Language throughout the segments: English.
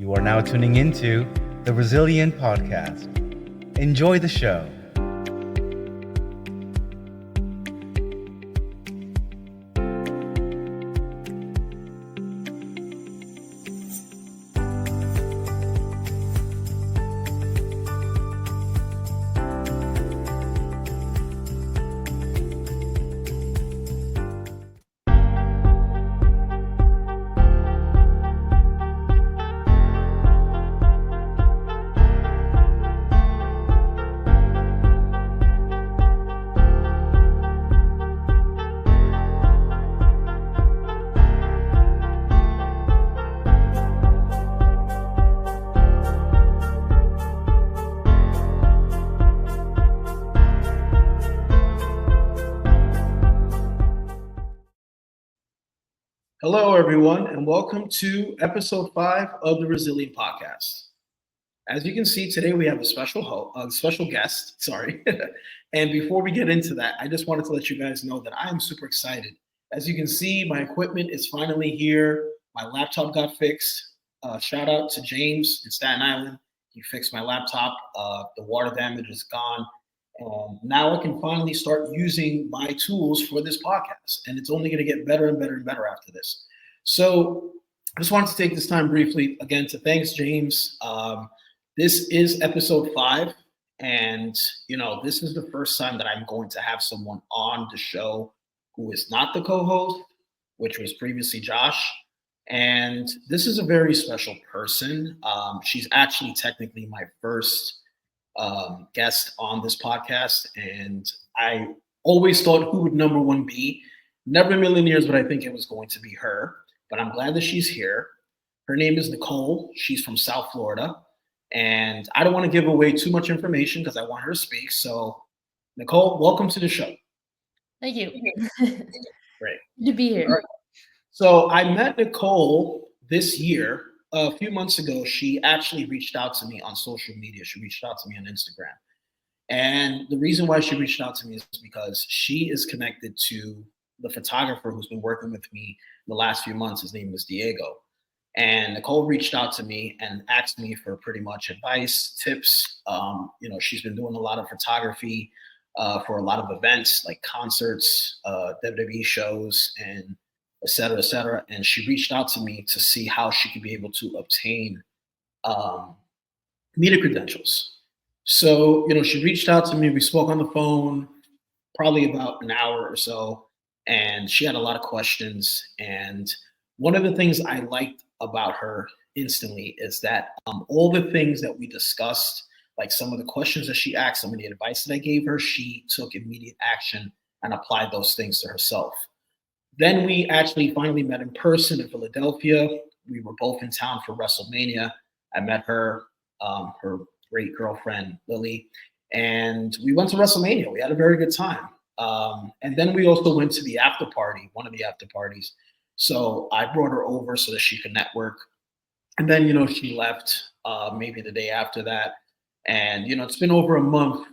You are now tuning into the Resilient Podcast. Enjoy the show. Hello, everyone, and welcome to episode 5 of the Resilient Podcast. As you can see, today we have a special guest. Sorry. And before we get into that, I just wanted to let you guys know that I am super excited. As you can see, my equipment is finally here. My laptop got fixed. Shout out to James in Staten Island. He fixed my laptop. The water damage is gone. And now I can finally start using my tools for this podcast. And it's only going to get better and better and better after this. So I just wanted to take this time briefly, again, to thanks James. This is episode 5. And, this is the first time that I'm going to have someone on the show who is not the co-host, which was previously Josh. And this is a very special person. She's actually technically my first guest on this podcast, and I always thought who would number one be. Never in a million years would I think it was going to be her, but I'm glad that she's here. Her name is Nicole. She's from South Florida, and I don't want to give away too much information because I want her to speak. So, Nicole, welcome to the show. Thank you. Great. Good to be here. Right. So I met Nicole this year. A few months ago, she actually reached out to me on social media. She reached out to me on Instagram. And the reason why she reached out to me is because she is connected to the photographer who's been working with me the last few months. His name is Diego. And Nicole reached out to me and asked me for pretty much advice, tips. She's been doing a lot of photography for a lot of events like concerts, WWE shows, and et cetera, et cetera. And she reached out to me to see how she could be able to obtain media credentials. So, she reached out to me. We spoke on the phone probably about an hour or so, and she had a lot of questions. And one of the things I liked about her instantly is that all the things that we discussed, like some of the questions that she asked, some of the advice that I gave her, she took immediate action and applied those things to herself. Then we actually finally met in person in Philadelphia. We were both in town for WrestleMania. I met her, her great girlfriend, Lily, and we went to WrestleMania. We had a very good time. And then we also went to the after party, one of the after parties. So I brought her over so that she could network. And then, she left maybe the day after that. And, it's been over a month,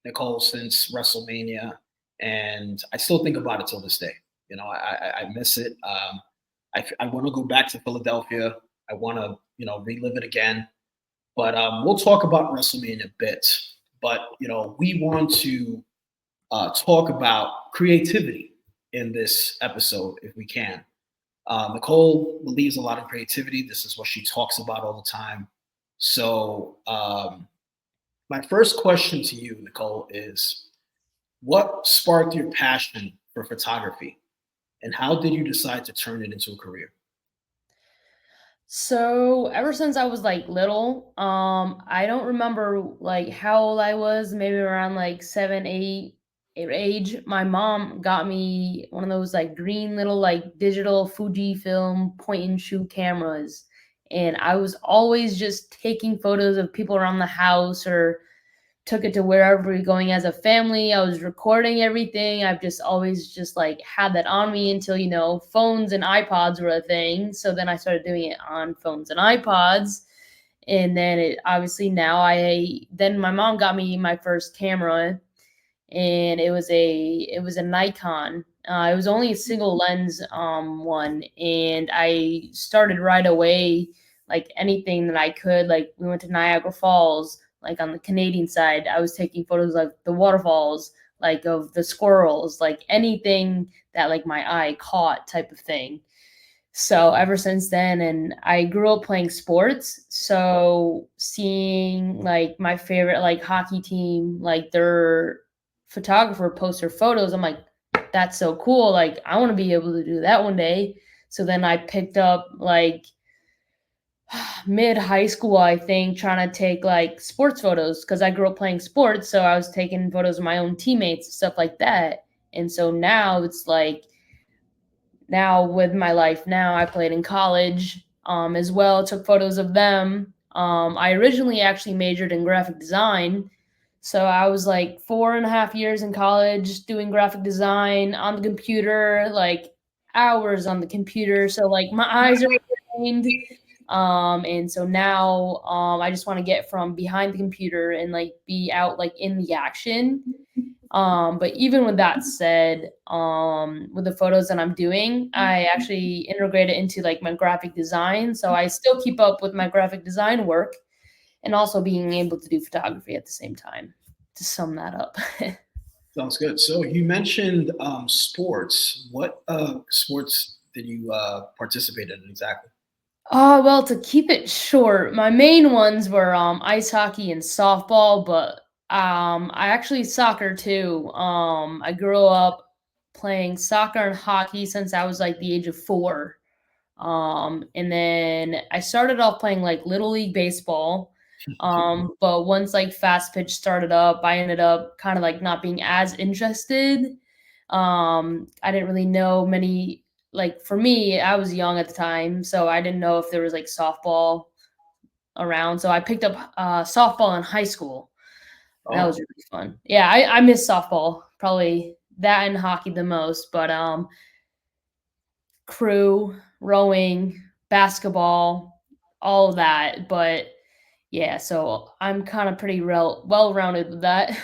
Nicole, since WrestleMania. And I still think about it till this day. I miss it. I want to go back to Philadelphia. I want to, relive it again. But we'll talk about WrestleMania a bit. But, we want to talk about creativity in this episode if we can. Nicole believes a lot in creativity. This is what she talks about all the time. So my first question to you, Nicole, is what sparked your passion for photography? And how did you decide to turn it into a career? So ever since I was little, I don't remember how old I was, maybe around 7, 8 age. My mom got me one of those green little digital Fujifilm point and shoot cameras. And I was always just taking photos of people around the house or took it to wherever we're going as a family. I was recording everything. I've just always had that on me until, phones and iPods were a thing. So then I started doing it on phones and iPods. And then it obviously then my mom got me my first camera, and it was a Nikon. It was only a single lens one, and I started right away like anything that I could. Like we went to Niagara Falls, like on the Canadian side, I was taking photos of the waterfalls, like of the squirrels, like anything that like my eye caught type of thing. So ever since then, and I grew up playing sports, so seeing like my favorite like hockey team, like their photographer post their photos, I'm like, that's so cool. Like I want to be able to do that one day. So then I picked up like mid high school, I think, trying to take like sports photos because I grew up playing sports. So I was taking photos of my own teammates, stuff like that. And so now it's like, now with my life now, I played in college as well, took photos of them. I originally actually majored in graphic design. So I was like 4.5 years in college doing graphic design on the computer, like hours on the computer. So like my eyes are trained. And so now I just want to get from behind the computer and like be out like in the action. But even with that said, with the photos that I'm doing, I actually integrate it into like my graphic design. So I still keep up with my graphic design work and also being able to do photography at the same time, to sum that up. Sounds good. So you mentioned sports. What sports did you participate in exactly? Well, to keep it short, my main ones were ice hockey and softball, but I actually soccer too. I grew up playing soccer and hockey since I was like the age of 4. And then I started off playing like little league baseball. But once like fast pitch started up, I ended up kind of like not being as interested. I didn't really know many, like for me, I was young at the time, so I didn't know if there was like softball around. So I picked up softball in high school. That was Oh, really fun. Yeah, I miss softball, probably that and hockey the most, but crew, rowing, basketball, all of that. But yeah, so I'm kind of pretty well-rounded with that.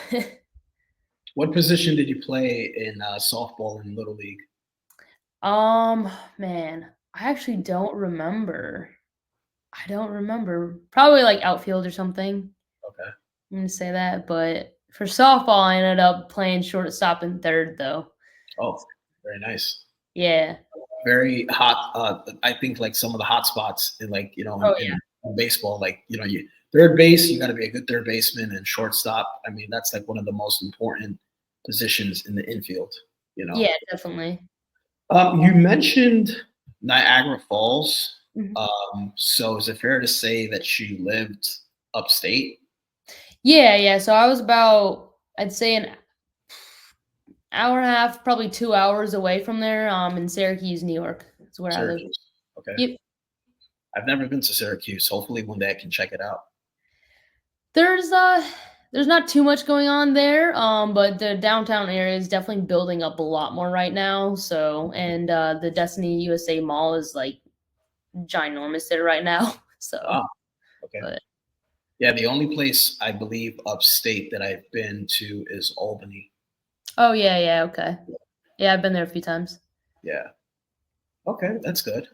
what position did you play in softball in Little League? Man, I actually don't remember. I don't remember. Probably like outfield or something. Okay. I'm gonna say that. But for softball, I ended up playing shortstop and third, though. Oh, very nice. Yeah. Very hot. I think like some of the hot spots in like Oh in baseball, like you third base, you got to be a good third baseman, and shortstop. I mean, that's like one of the most important positions in the infield. You know. yeah. Yeah, definitely. You mentioned Niagara Falls. Mhm. So is it fair to say that you lived upstate? Yeah, yeah. So I was about, I'd say an hour and a half, probably 2 hours away from there. In Syracuse, New York. Is where I live. Syracuse. Okay. Yep. I've never been to Syracuse. Hopefully one day I can check it out. There's there's not too much going on there, but the downtown area is definitely building up a lot more right now. So, and the Destiny USA Mall is like ginormous there right now. So, Ah, okay. but Yeah, the only place I believe upstate that I've been to is Albany. oh yeah, yeah, okay, yeah, I've been there a few times. Yeah. Okay, that's good.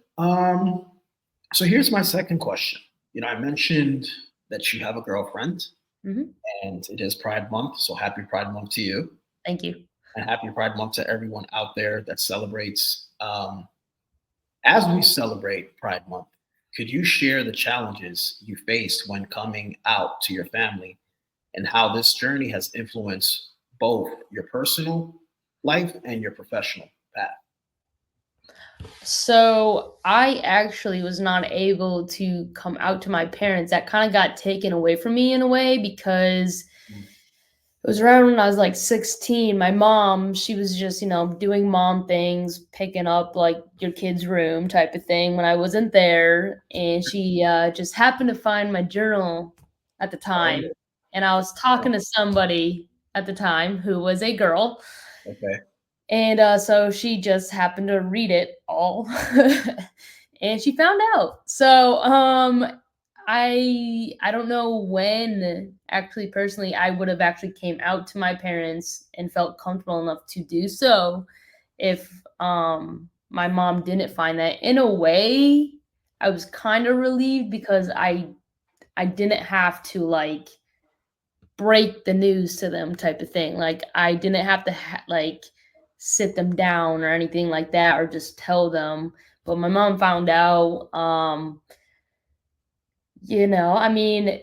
So here's my second question. I mentioned that you have a girlfriend Hmm. and it is Pride Month. So happy Pride Month to you. Thank you. And happy Pride Month to everyone out there that celebrates. As we celebrate Pride Month, could you share the challenges you faced when coming out to your family and how this journey has influenced both your personal life and your professional path? So I actually was not able to come out to my parents. That kind of got taken away from me in a way because Mm. it was around when I was like 16. My mom, she was just, doing mom things, picking up like your kid's room type of thing when I wasn't there. And she just happened to find my journal at the Oh, time. And I was talking to somebody at the time who was a girl. okay. And so she just happened to read it all. And she found out. So I don't know when actually personally I would have actually came out to my parents and felt comfortable enough to do so if my mom didn't find that. In a way, I was kind of relieved because I didn't have to like break the news to them type of thing. Like I didn't have to like sit them down or anything like that or just tell them. But my mom found out. I mean,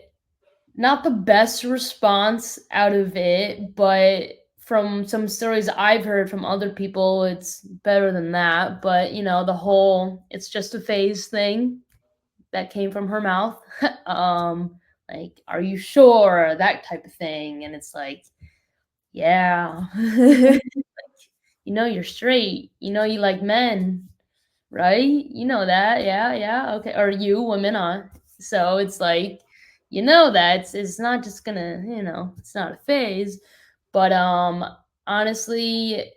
not the best response out of it, but from some stories I've heard from other people, it's better than that. But the whole "it's just a phase" thing that came from her mouth. Like, "Are you sure?" That type of thing. And it's like, yeah. You're straight. You like men, right? You know that. Yeah, yeah. Okay. Or you women are. So it's like, that it's not just gonna, it's not a phase. But honestly, it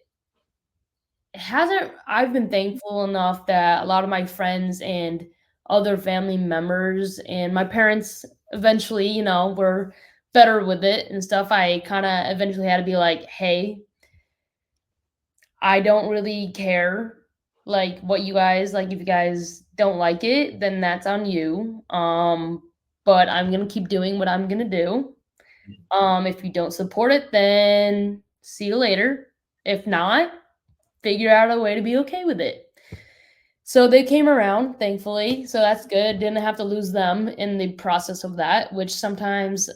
hasn't I've been thankful enough that a lot of my friends and other family members and my parents eventually, were better with it and stuff. I kind of eventually had to be like, "Hey, I don't really care like what you guys like. If you guys don't like it, then that's on you. But I'm gonna keep doing what I'm gonna do. If you don't support it, then see you later. If not, figure out a way to be okay with it." So they came around, thankfully. So that's good. Didn't have to lose them in the process of that, which sometimes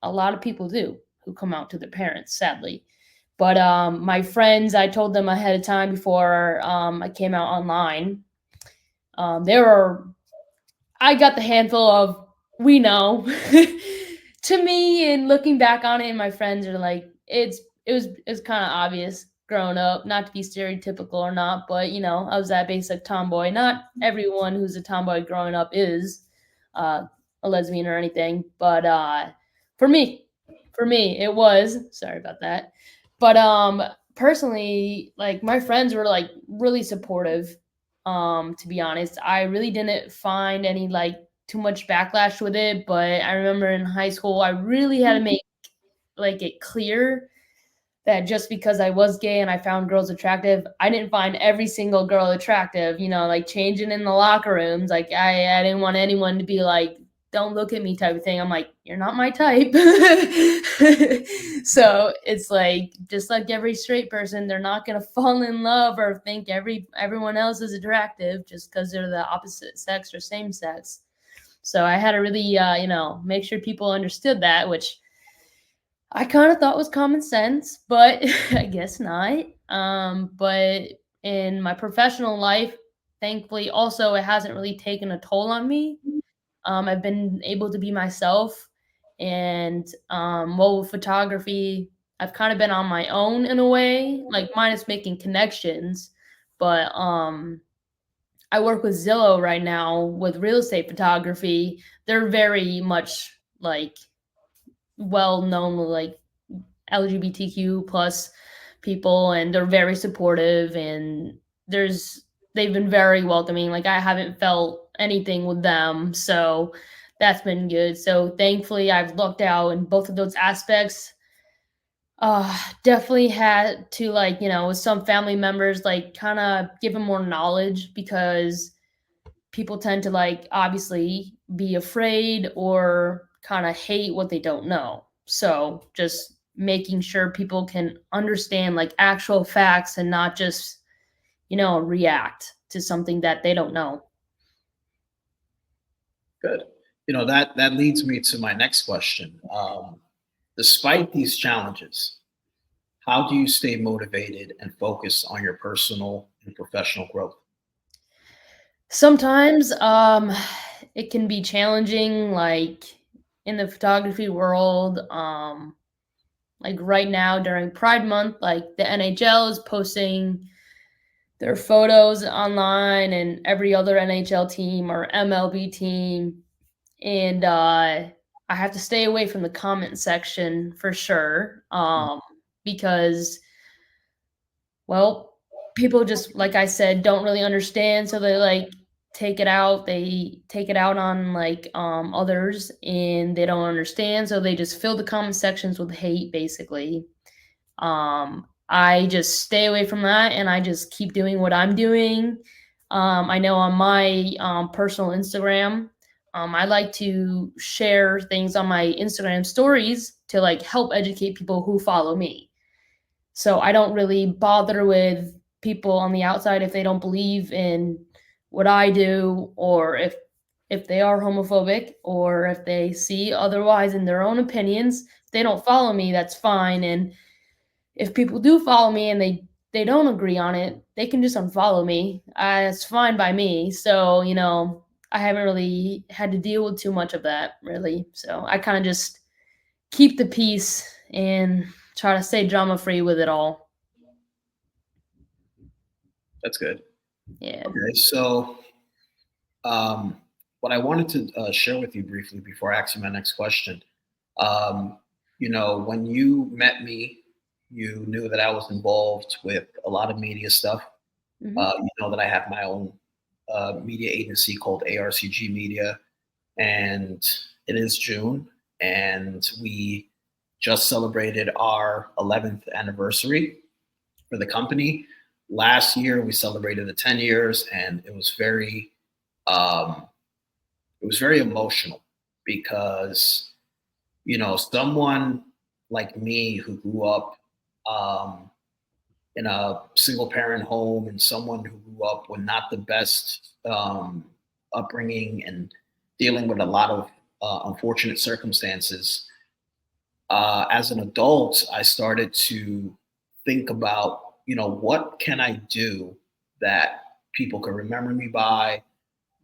a lot of people do who come out to their parents, sadly. But my friends, I told them ahead of time before I came out online. They were, I got the handful of, "we know." To me, and looking back on it, and my friends are like, it's kind of obvious growing up, not to be stereotypical or not, but I was that basic tomboy. Not everyone who's a tomboy growing up is uh, a lesbian or anything, but for me, it was. Sorry about that. But personally, like my friends were like really supportive. To be honest, I really didn't find any like too much backlash with it, but I remember in high school I really had to make like it clear that just because I was gay and I found girls attractive, I didn't find every single girl attractive, like changing in the locker rooms. Like I didn't want anyone to be like, "don't look at me" type of thing. I'm like, "you're not my type." So it's like, just like every straight person, they're not gonna fall in love or think everyone else is attractive just because they're the opposite sex or same sex. So I had to really make sure people understood that, which I kind of thought was common sense, but I guess not. But in my professional life, thankfully, also it hasn't really taken a toll on me. I've been able to be myself, and with photography, I've kind of been on my own in a way, like minus making connections. But I work with Zillow right now with real estate photography. They're very much like well known with like LGBTQ plus people, and they're very supportive, and they've been very welcoming. Like I haven't felt anything with them, so that's been good. So thankfully I've looked out in both of those aspects. Definitely had to, like, with some family members, like kind of give them more knowledge, because people tend to like obviously be afraid or kind of hate what they don't know. So just making sure people can understand like actual facts and not just, react to something that they don't know. Good. That leads me to my next question. Despite these challenges, how do you stay motivated and focused on your personal and professional growth? Sometimes it can be challenging, like in the photography world. Like right now during Pride Month, like the NHL is posting their photos online, and every other NHL team or MLB team. And I have to stay away from the comment section for sure. Because, well, people just, like I said, don't really understand. So they like they take it out on like others, and they don't understand. So they just fill the comment sections with hate, basically. I just stay away from that, and I just keep doing what I'm doing. I know on my personal Instagram, I like to share things on my Instagram stories to like help educate people who follow me. So I don't really bother with people on the outside if they don't believe in what I do, or if they are homophobic, or if they see otherwise in their own opinions. If they don't follow me, that's fine. And if people do follow me and they don't agree on it, they can just unfollow me. It's fine by me. So, I haven't really had to deal with too much of that, really. So I kind of just keep the peace and try to stay drama free with it all. That's good. Yeah. Okay, so what I wanted to share with you briefly before I ask you my next question, when you met me, you knew that I was involved with a lot of media stuff. Mhm. You know that I have my own media agency called ARCG Media, and it is June, and we just celebrated our 11th anniversary for the company. Last year, we celebrated the 10 years, and um, it was very emotional because someone like me who grew up um, in a single parent home, and someone who grew up with not the best upbringing and dealing with a lot of unfortunate circumstances. As an adult, I started to think about, what can I do that people can remember me by?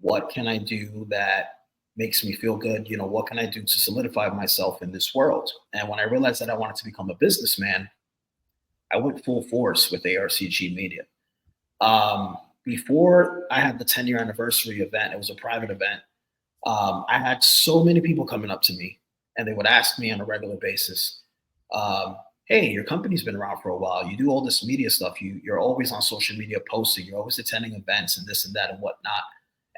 What can I do that makes me feel good? What can I do to solidify myself in this world? And when I realized that I wanted to become a businessman, I went full force with ARCG Media. Before I had the 10-year anniversary event, it was a private event. I had so many people coming up to me, and they would ask me on a regular basis, hey, your company's been around for a while. You do all this media stuff. You're always on social media posting. You're always attending events and this and that and whatnot.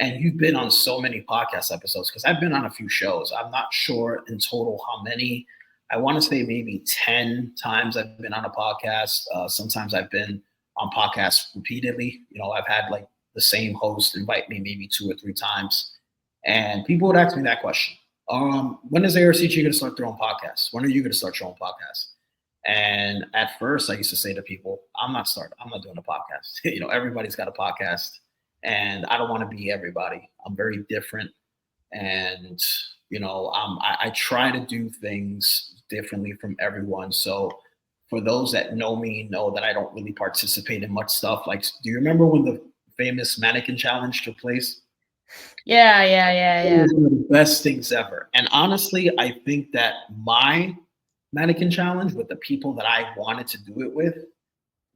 And you've been on so many podcast episodes, because I've been on a few shows. I'm not sure in total how many. I want to say maybe 10 times I've been on a podcast. Sometimes I've been on podcasts repeatedly. I've had like the same host invite me maybe 2 or 3 times. And people would ask me that question. When is ARCG going to start their own podcast? When are you going to start your own podcast? And at first I used to say to people, I'm not doing a podcast. Everybody's got a podcast, and I don't want to be everybody. I'm very different. And, I try to do things differently from everyone. So for those that know me, know that I don't really participate in much stuff. Like, do you remember when the famous mannequin challenge took place? Yeah. It was one of the best things ever. And honestly, I think that my mannequin challenge with the people that I wanted to do it with,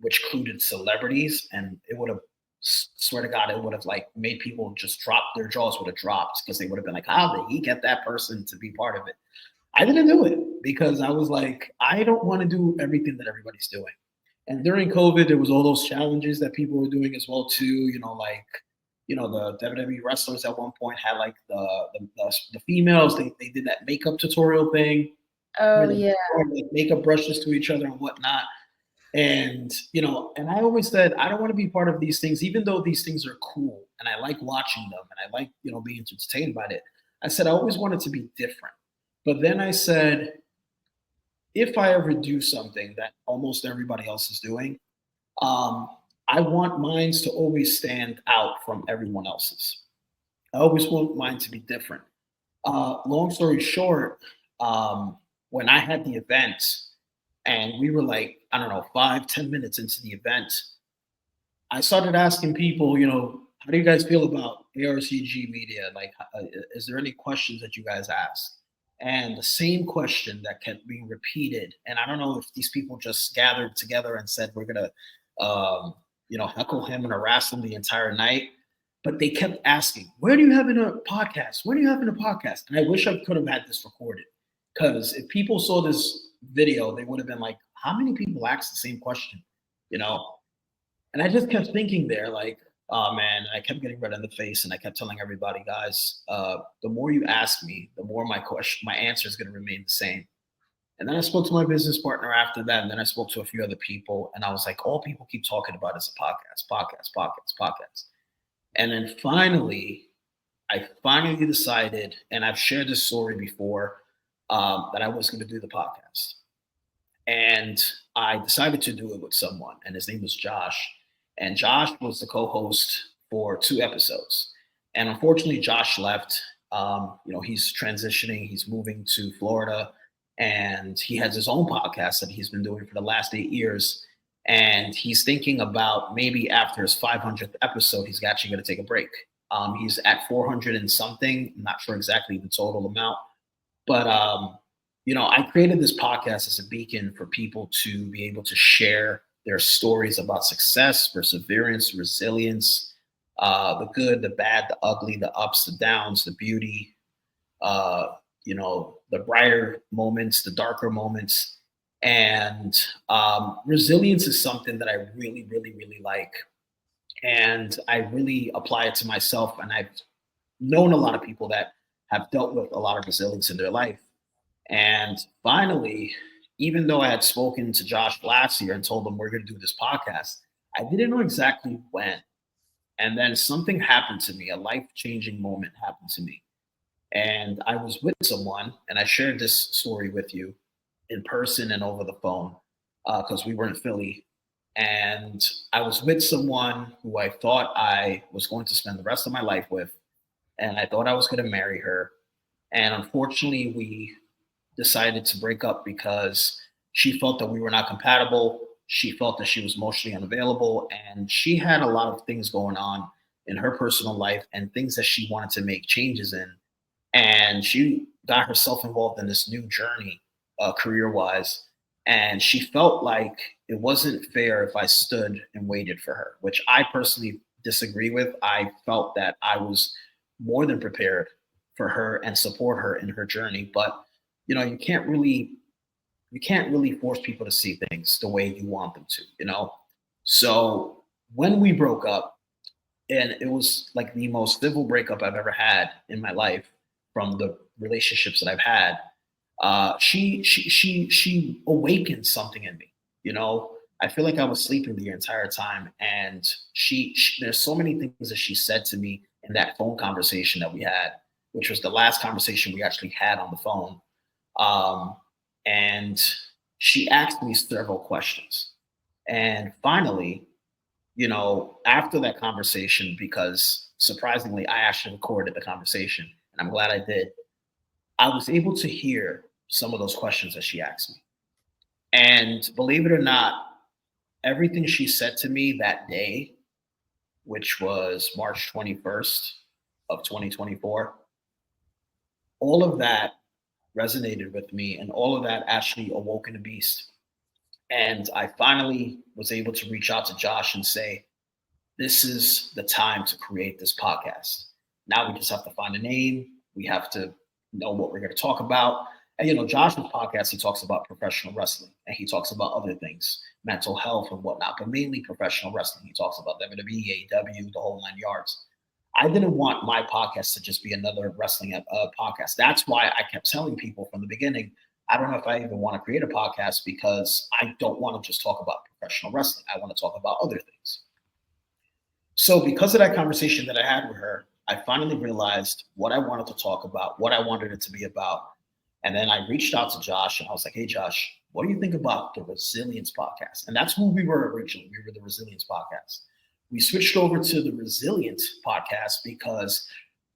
which included celebrities, and it would have, swear to God, it would have like made people just drop their jaws would have dropped, because they would have been like, how did he get that person to be part of it? I didn't do it because I was like, I don't want to do everything that everybody's doing. And during COVID, there was all those challenges that people were doing as well too. The WWE wrestlers at one point had like the females. They did that makeup tutorial thing. Oh, Where they yeah. poured, like, makeup brushes to each other and whatnot. And and I always said I don't want to be part of these things, even though these things are cool and I like watching them and I like being entertained by it. I said I always wanted to be different. But then I said, if I ever do something that almost everybody else is doing, um, I want mine to always stand out from everyone else's. I always want mine to be different. Long story short, when I had the event and we were like, I don't know, 5-10 minutes into the event, I started asking people, how do you guys feel about ARCG Media? Like, is there any questions that you guys ask? And the same question that kept being repeated. And I don't know if these people just gathered together and said, we're going to, heckle him and harass him the entire night. But they kept asking, when are you having a podcast? When are you having a podcast? And I wish I could have had this recorded, because if people saw this video, they would have been like, how many people asked the same question? And I just kept thinking there, like, oh man, I kept getting red in the face, and I kept telling everybody, guys, the more you ask me, the more my answer is going to remain the same. And then I spoke to my business partner after that, and then I spoke to a few other people, and I was like, all people keep talking about is a podcast. And then finally, I finally decided, and I've shared this story before, that I was going to do the podcast. And I decided to do it with someone, and his name was Josh. And Josh was the co-host for 2 episodes. And unfortunately, Josh left. He's transitioning. He's moving to Florida, and he has his own podcast that he's been doing for the last 8 years. And he's thinking about maybe after his 500th episode, he's actually going to take a break. He's at 400 and something. I'm not sure exactly the total amount, but I created this podcast as a beacon for people to be able to share their stories about success, perseverance, resilience, the good, the bad, the ugly, the ups, the downs, the beauty, the brighter moments, the darker moments. And resilience is something that I really, really, really like. And I really apply it to myself. And I've known a lot of people that have dealt with a lot of resilience in their life. And finally, even though I had spoken to Josh last year and told him we're going to do this podcast, I didn't know exactly when. And then something happened to me, a life-changing moment happened to me. And I was with someone, and I shared this story with you in person and over the phone because we were in Philly. And I was with someone who I thought I was going to spend the rest of my life with. And I thought I was going to marry her. And unfortunately, we decided to break up because she felt that we were not compatible. She felt that she was emotionally unavailable, and she had a lot of things going on in her personal life and things that she wanted to make changes in. And she got herself involved in this new journey, career-wise. And she felt like it wasn't fair if I stood and waited for her, which I personally disagree with. I felt that I was more than prepared for her and support her in her journey. But you can't really force people to see things the way you want them to. So when we broke up, and it was like the most civil breakup I've ever had in my life from the relationships that I've had, she awakened something in me. I feel like I was sleeping the entire time, and she there's so many things that she said to me in that phone conversation that we had, which was the last conversation we actually had on the phone. And she asked me several questions. And finally, after that conversation, because surprisingly, I actually recorded the conversation, and I'm glad I did, I was able to hear some of those questions that she asked me. And believe it or not, everything she said to me that day, which was March 21st of 2024, all of that resonated with me, and all of that actually awoken a beast. And I finally was able to reach out to Josh and say, this is the time to create this podcast. Now we just have to find a name. We have to know what we're going to talk about. And Josh's podcast, he talks about professional wrestling, and he talks about other things, mental health and whatnot, but mainly professional wrestling. He talks about WWE, AEW, the whole 9 yards. I didn't want my podcast to just be another wrestling podcast. That's why I kept telling people from the beginning, I don't know if I even want to create a podcast, because I don't want to just talk about professional wrestling. I want to talk about other things. So because of that conversation that I had with her, I finally realized what I wanted to talk about, what I wanted it to be about. And then I reached out to Josh, and I was like, hey, Josh, what do you think about the Resilience podcast? And that's who we were originally. We were the Resilience podcast. We switched over to the Resilience podcast because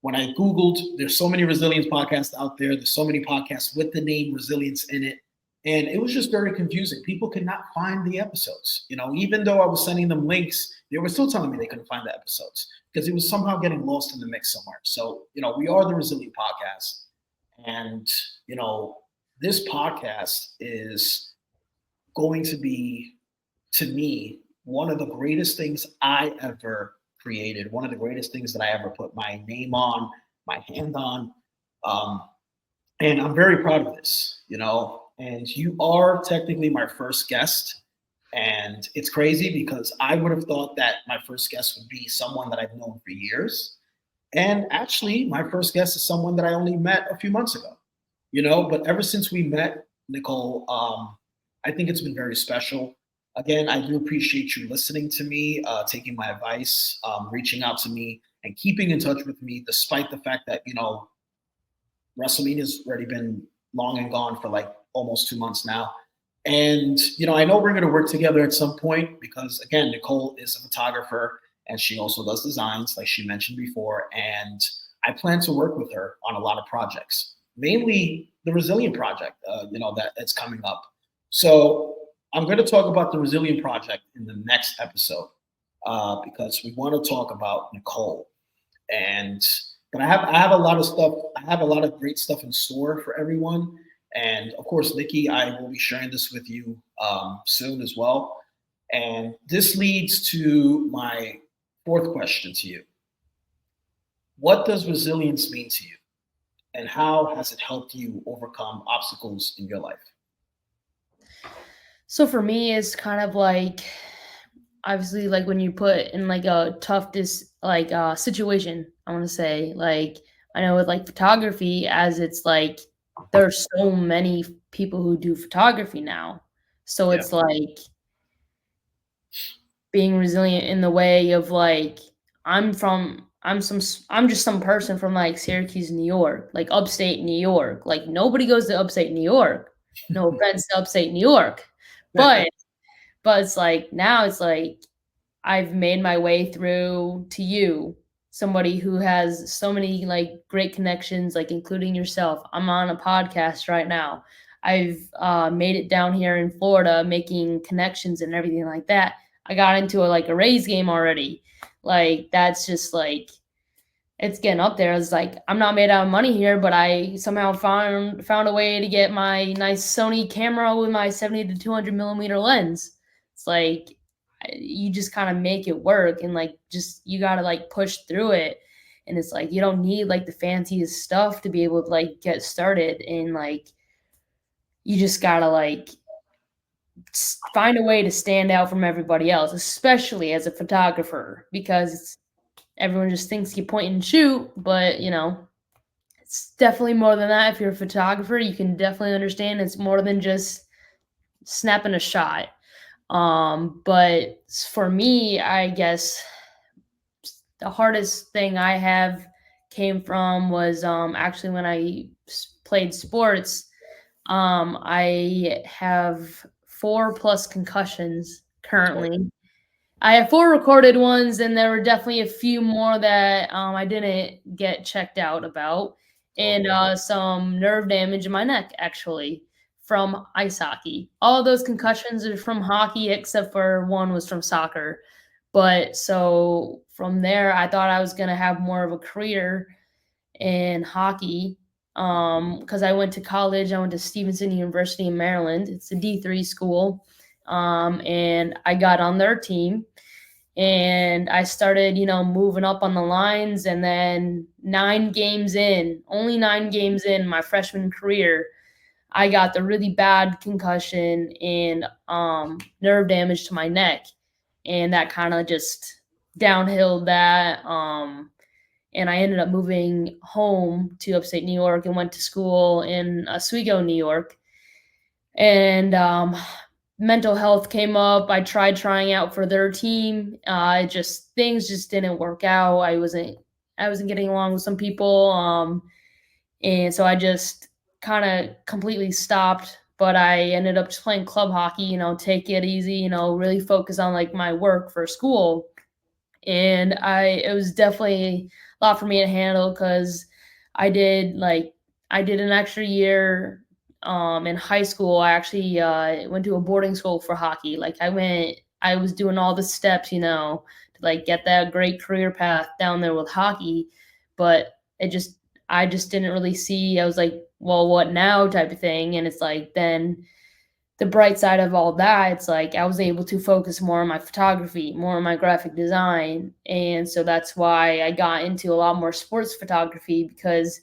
when I Googled, there's so many Resilience podcasts out there. There's so many podcasts with the name Resilience in it. And it was just very confusing. People could not find the episodes. Even though I was sending them links, they were still telling me they couldn't find the episodes because it was somehow getting lost in the mix somewhere. So, we are the Resilient podcast. And, this podcast is going to be, to me, one of the greatest things I ever created, one of the greatest things that I ever put my name on, my hand on. And I'm very proud of this, and you are technically my first guest. And it's crazy because I would have thought that my first guest would be someone that I've known for years. And actually, my first guest is someone that I only met a few months ago, but ever since we met, Nicole, I think it's been very special. Again, I do appreciate you listening to me, taking my advice, reaching out to me, and keeping in touch with me, despite the fact that, WrestleMania's already been long and gone for like almost 2 months now. And, I know we're going to work together at some point because, again, Nicole is a photographer and she also does designs, like she mentioned before. And I plan to work with her on a lot of projects, mainly the Resilient Project, that's coming up. So I'm going to talk about the Resilient Project in the next episode because we want to talk about Nicole. But I have a lot of stuff. I have a lot of great stuff in store for everyone. And of course, Nikki, I will be sharing this with you soon as well. And this leads to my fourth question to you. What does resilience mean to you? And how has it helped you overcome obstacles in your life? So for me, it's kind of like, obviously, like when you put in like a tough situation, I want to say, like, I know with like photography, as it's like there's so many people who do photography now, so Yeah. it's like being resilient in the way of like I'm just some person from like Syracuse, New York, like upstate New York. Like nobody goes to upstate New York. No offense to upstate New York, but it's like now it's like I've made my way through to you, somebody who has so many like great connections, like including yourself. I'm on a podcast right now. I've made it down here in Florida, making connections and everything like that. I got into a Rays game already. Like that's just like it's getting up there. It's like I'm not made out of money here, but I somehow found a way to get my nice Sony camera with my 70 to 200 millimeter lens. It's like you just kind of make it work, and like just you gotta like push through it. And it's like you don't need like the fanciest stuff to be able to like get started, and like you just gotta like find a way to stand out from everybody else, especially as a photographer, because everyone just thinks you point and shoot, but it's definitely more than that. If you're a photographer, you can definitely understand it's more than just snapping a shot. But for me, I guess the hardest thing I have came from was actually when I played sports. I have 4+ concussions currently. I have 4 recorded ones, and there were definitely a few more that I didn't get checked out about, and some nerve damage in my neck actually from ice hockey. All of those concussions are from hockey, except for one was from soccer. But so from there, I thought I was going to have more of a career in hockey because I went to college. I went to Stevenson University in Maryland. It's a D3 school, and I got on their team. And I started, moving up on the lines. And then only 9 games in my freshman career, I got the really bad concussion and nerve damage to my neck. And that kind of just downhill that. And I ended up moving home to upstate New York and went to school in Oswego, New York. And mental health came up. I tried trying out for their team. Things just didn't work out. I wasn't getting along with some people. And so I just kind of completely stopped, but I ended up just playing club hockey, take it easy, really focus on like my work for school. And it was definitely a lot for me to handle because I did an extra year in high school. I actually went to a boarding school for hockey. Like I was doing all the steps, to like get that great career path down there with hockey, but I just didn't really see. I was like, well, what now type of thing. And it's like, then the bright side of all that, it's like I was able to focus more on my photography, more on my graphic design. And so that's why I got into a lot more sports photography, because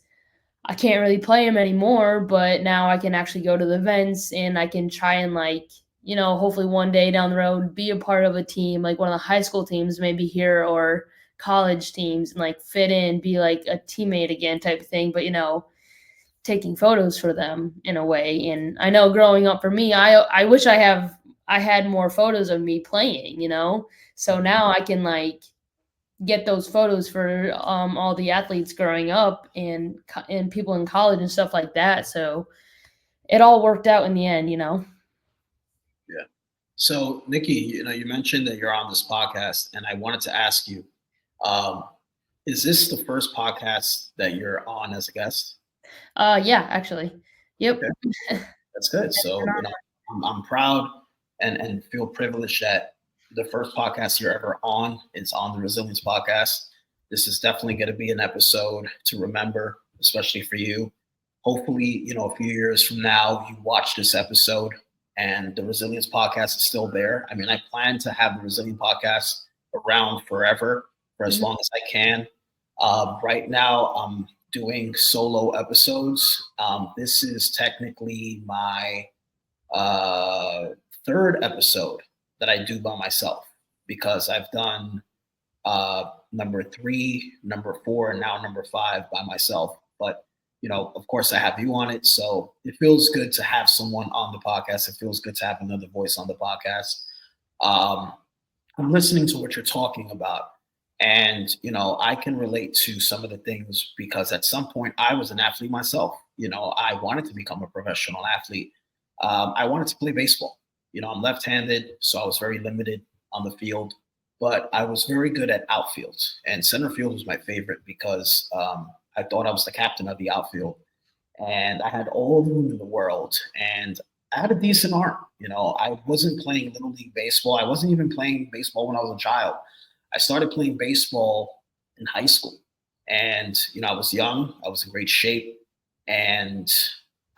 I can't really play them anymore, but now I can actually go to the events and I can try and hopefully one day down the road, be a part of a team, like one of the high school teams, maybe here, or college teams, and like fit in, be like a teammate again type of thing. But, taking photos for them in a way. And I know growing up for me, I wish I have I had more photos of me playing, so now I can like get those photos for all the athletes growing up and people in college and stuff like that. So it all worked out in the end. Yeah. So, Nikki, you mentioned that you're on this podcast, and I wanted to ask you, um, is this the first podcast that you're on as a guest? Yeah, actually. Yep. Okay. That's good. So, I'm proud and feel privileged that the first podcast you're ever on is on the Resilience Podcast. This is definitely going to be an episode to remember, especially for you. Hopefully, a few years from now, you watch this episode and the Resilience Podcast is still there. I mean, I plan to have the Resilience Podcast around forever for as long as I can. Right now, I'm doing solo episodes. This is technically my third episode that I do by myself, because I've done number 3, number 4, and now number 5 by myself. But of course, I have you on it, so it feels good to have someone on the podcast. It feels good to have another voice on the podcast. I'm listening to what you're talking about, and I can relate to some of the things, because at some point I was an athlete myself. I wanted to become a professional athlete. I wanted to play baseball. I'm left-handed, so I was very limited on the field, but I was very good at outfield, and center field was my favorite because I thought I was the captain of the outfield, and I had all the room in the world, and I had a decent arm. I wasn't playing Little League baseball. I wasn't even playing baseball when I was a child. I started playing baseball in high school, and I was young. I was in great shape, and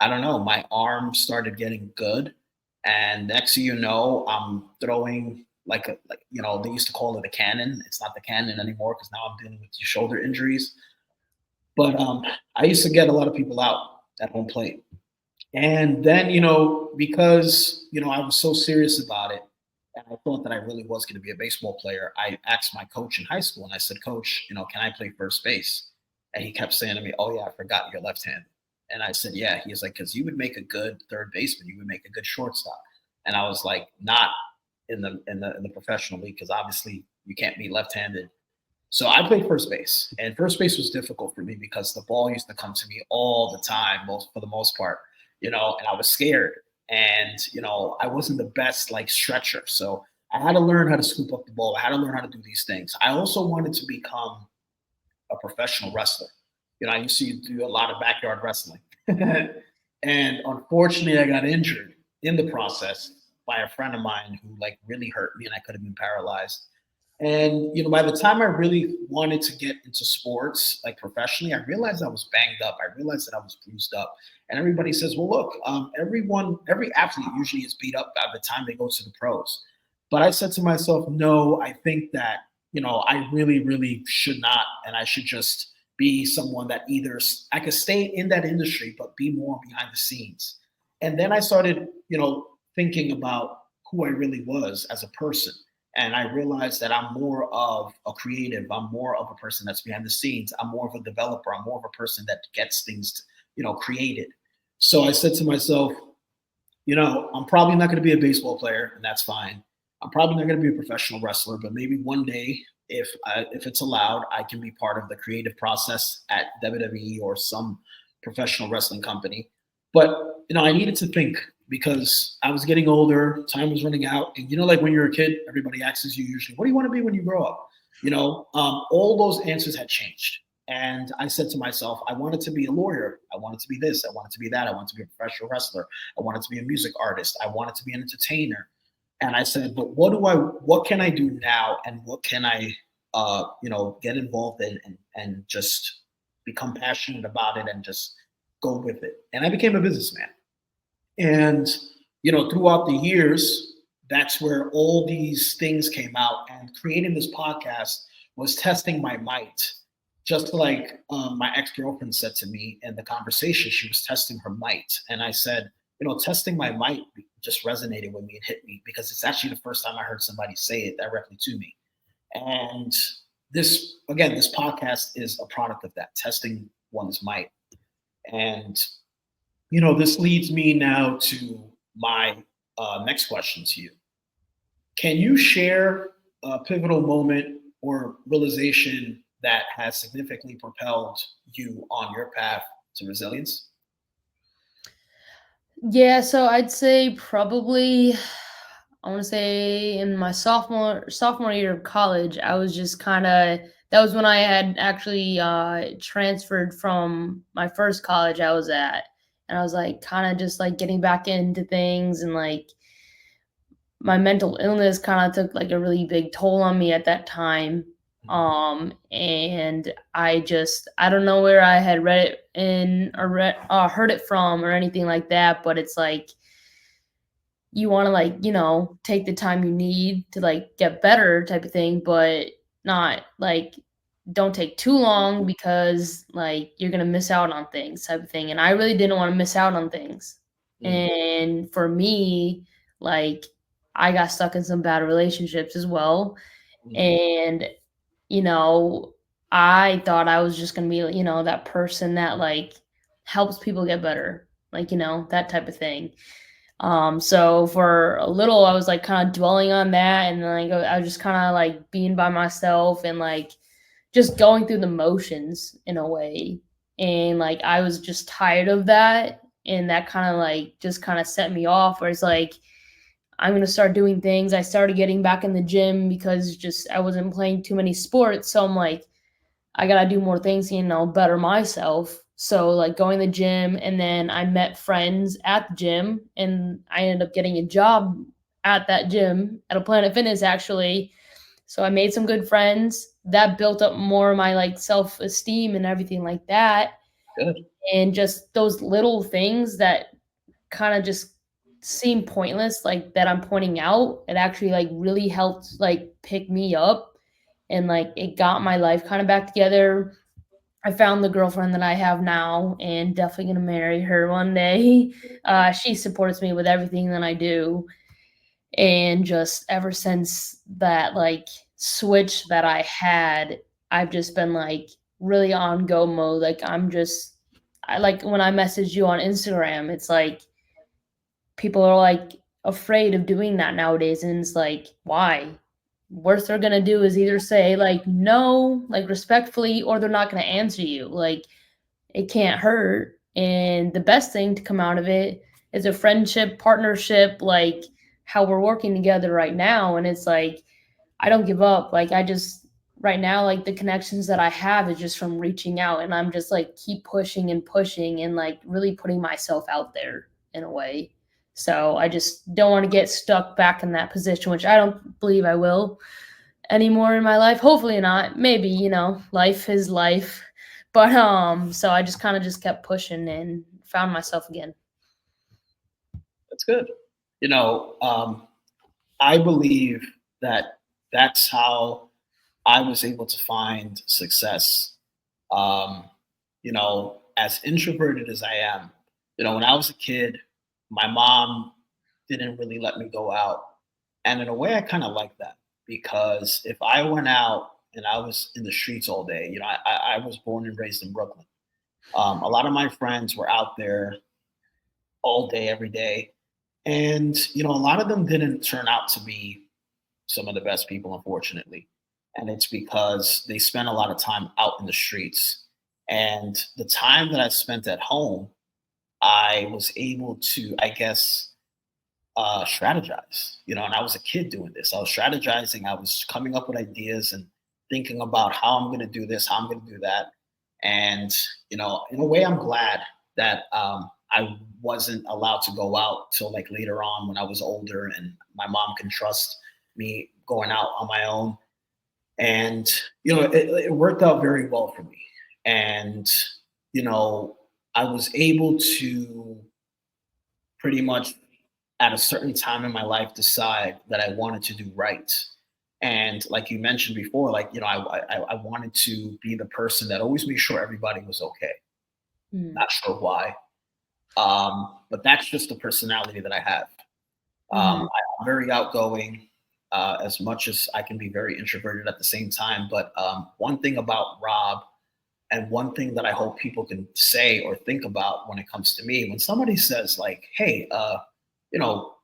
I don't know, my arm started getting good, and next thing you know, I'm throwing like they used to call it a cannon. It's not the cannon anymore because now I'm dealing with shoulder injuries. But I used to get a lot of people out at home plate. And then, because, I was so serious about it, and I thought that I really was going to be a baseball player, I asked my coach in high school, and I said, Coach, can I play first base? And he kept saying to me, oh, yeah, I forgot you're left-handed. And I said, yeah. He's like, because you would make a good third baseman. You would make a good shortstop. And I was like, not in the professional league, because obviously you can't be left-handed. So I played first base, and first base was difficult for me because the ball used to come to me all the time, for the most part, and I was scared, and, I wasn't the best like stretcher. So I had to learn how to scoop up the ball. I had to learn how to do these things. I also wanted to become a professional wrestler. I used to do a lot of backyard wrestling. And unfortunately, I got injured in the process by a friend of mine who like really hurt me, and I could have been paralyzed. And, by the time I really wanted to get into sports, like professionally, I realized I was banged up. I realized that I was bruised up. And everybody says, well, look, every athlete usually is beat up by the time they go to the pros. But I said to myself, no, I think that, I really, really should not. And I should just be someone that either I could stay in that industry, but be more behind the scenes. And then I started, thinking about who I really was as a person. And I realized that I'm more of a creative. I'm more of a person that's behind the scenes. I'm more of a developer. I'm more of a person that gets things, created. So I said to myself, I'm probably not going to be a baseball player, and that's fine. I'm probably not going to be a professional wrestler, but maybe one day, if it's allowed, I can be part of the creative process at WWE or some professional wrestling company. But, I needed to think, because I was getting older, time was running out. And like when you're a kid, everybody asks you usually, what do you want to be when you grow up? All those answers had changed. And I said to myself, I wanted to be a lawyer. I wanted to be this. I wanted to be that. I wanted to be a professional wrestler. I wanted to be a music artist. I wanted to be an entertainer. And I said, but what can I do now? And what can I, get involved in and just become passionate about it and just go with it. And I became a businessman. And, throughout the years, that's where all these things came out. And creating this podcast was testing my might. Just like my ex-girlfriend said to me in the conversation, she was testing her might. And I said, testing my might just resonated with me and hit me, because it's actually the first time I heard somebody say it directly to me. And this podcast is a product of that, testing one's might. And this leads me now to my next question to you. Can you share a pivotal moment or realization that has significantly propelled you on your path to resilience? Yeah, so I'd say probably I want to say in my sophomore year of college, I was just kind of that was when I had actually transferred from my first college I was at, and I was like kind of just like getting back into things, and like my mental illness kind of took like a really big toll on me at that time. And I don't know where I had read it in or heard it from or anything like that, but it's like you want to like, take the time you need to like get better type of thing, but not like don't take too long because like you're going to miss out on things type of thing. And I really didn't want to miss out on things. Mm, And for me, like I got stuck in some bad relationships as well. mm, And, you know, I thought I was just going to be, that person that like helps people get better, like, that type of thing. So for a little, I was like kind of dwelling on that, and then like I was just kind of like being by myself and like just going through the motions in a way. And like I was just tired of that, and that kind of like just kind of set me off. Where it's like I'm gonna start doing things. I started getting back in the gym because just I wasn't playing too many sports, so I'm like I gotta do more things, better myself. So like going to the gym, and then I met friends at the gym, and I ended up getting a job at that gym at a Planet Fitness actually. So I made some good friends. That built up more of my like self-esteem and everything like that. good. And just those little things that kind of just seem pointless, like that I'm pointing out, it actually like really helped like pick me up, and like it got my life kind of back together. I found the girlfriend that I have now and definitely gonna marry her one day. She supports me with everything that I do. And just ever since that like switch that I had, I've just been like really on go mode. Like I like when I message you on Instagram, it's like people are like afraid of doing that nowadays. And it's like, why? Worst they're gonna do is either say like no, like respectfully, or they're not gonna answer you. Like it can't hurt. And the best thing to come out of it is a friendship, partnership, like how we're working together right now. And it's like, I don't give up. Like, I just, right now, like the connections that I have is just from reaching out. And I'm just like, keep pushing and pushing and like really putting myself out there in a way. So I just don't want to get stuck back in that position, which I don't believe I will anymore in my life. Hopefully not. Maybe, life is life. But so I just kind of just kept pushing and found myself again. That's good. You know, I believe that that's how I was able to find success. Um, as introverted as I am, when I was a kid, my mom didn't really let me go out. And in a way, I kind of like that because if I went out and I was in the streets all day, I was born and raised in Brooklyn. A lot of my friends were out there all day, every day. And, a lot of them didn't turn out to be some of the best people, unfortunately. And it's because they spent a lot of time out in the streets. And the time that I spent at home, I was able to, I guess, strategize, and I was a kid doing this. I was strategizing, I was coming up with ideas and thinking about how I'm going to do this, how I'm going to do that. And, in a way, I'm glad that I wasn't allowed to go out till like later on when I was older and my mom can trust me going out on my own. And, it worked out very well for me. And, I was able to pretty much at a certain time in my life decide that I wanted to do right. And like you mentioned before, like, I wanted to be the person that always made sure everybody was okay. Mm. Not sure why. But that's just the personality that I have. Mhm. I'm very outgoing, as much as I can be very introverted at the same time. But one thing about Rob, and one thing that I hope people can say or think about when it comes to me, when somebody says like, "Hey, you know,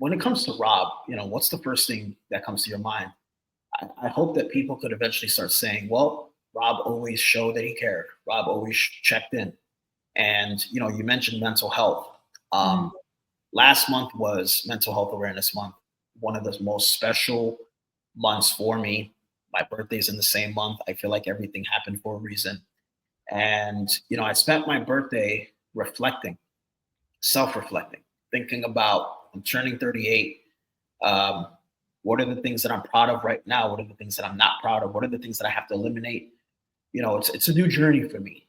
when it comes to Rob, what's the first thing that comes to your mind? I hope that people could eventually start saying, well, Rob always showed that he cared. Rob always checked in. And, you mentioned mental health. Mhm. Last month was Mental Health Awareness Month, one of the most special months for me. My birthday's in the same month. I feel like everything happened for a reason. And, I spent my birthday reflecting, self-reflecting, thinking about I'm turning 38. Um, what are the things that I'm proud of right now? What are the things that I'm not proud of? What are the things that I have to eliminate? It's a new journey for me.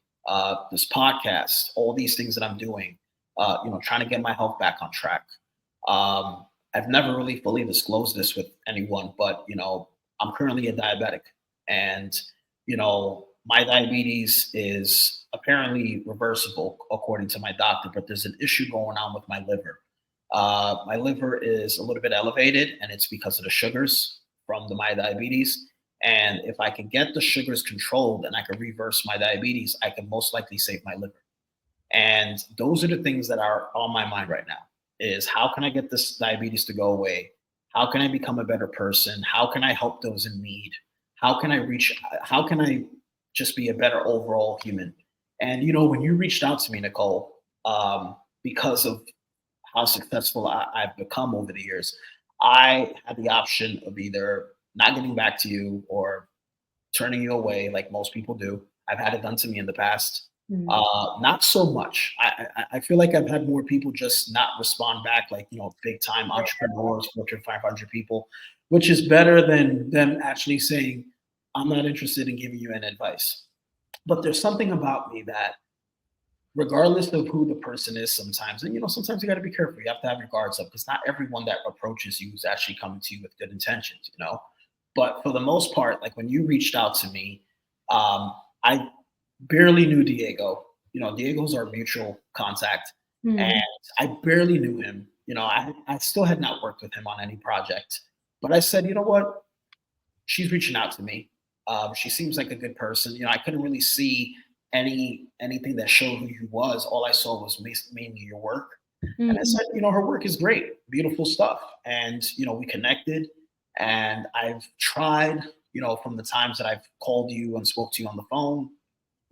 This podcast, all these things that I'm doing, trying to get my health back on track. I've never really fully disclosed this with anyone, but I'm currently a diabetic, and my diabetes is apparently reversible according to my doctor, but there's an issue going on with my liver. My liver is a little bit elevated, and it's because of the sugars from my diabetes. And if I can get the sugars controlled and I can reverse my diabetes, I can most likely save my liver. And those are the things that are on my mind right now is how can I get this diabetes to go away? How can I become a better person? How can I help those in need? How can I just be a better overall human? And, when you reached out to me, Nicole, because of how successful I've become over the years, I had the option of either not getting back to you or turning you away like most people do. I've had it done to me in the past. Mhm. Not so much. I feel like I've had more people just not respond back, like big time entrepreneurs, Fortune 500 people, which is better than them actually saying, "I'm not interested in giving you any advice." But there's something about me that, regardless of who the person is, sometimes, and sometimes you got to be careful. You have to have your guards up because not everyone that approaches you is actually coming to you with good intentions. But for the most part, like when you reached out to me, I barely knew Diego. Diego's our mutual contact, and Mhm. I barely knew him. I still had not worked with him on any project, but I said, you know what? She's reaching out to me. She seems like a good person. I couldn't really see anything that showed who you was. All I saw was mainly your work, and I Mhm. said, her work is great, beautiful stuff, and we connected, and I've tried, from the times that I've called you and spoke to you on the phone,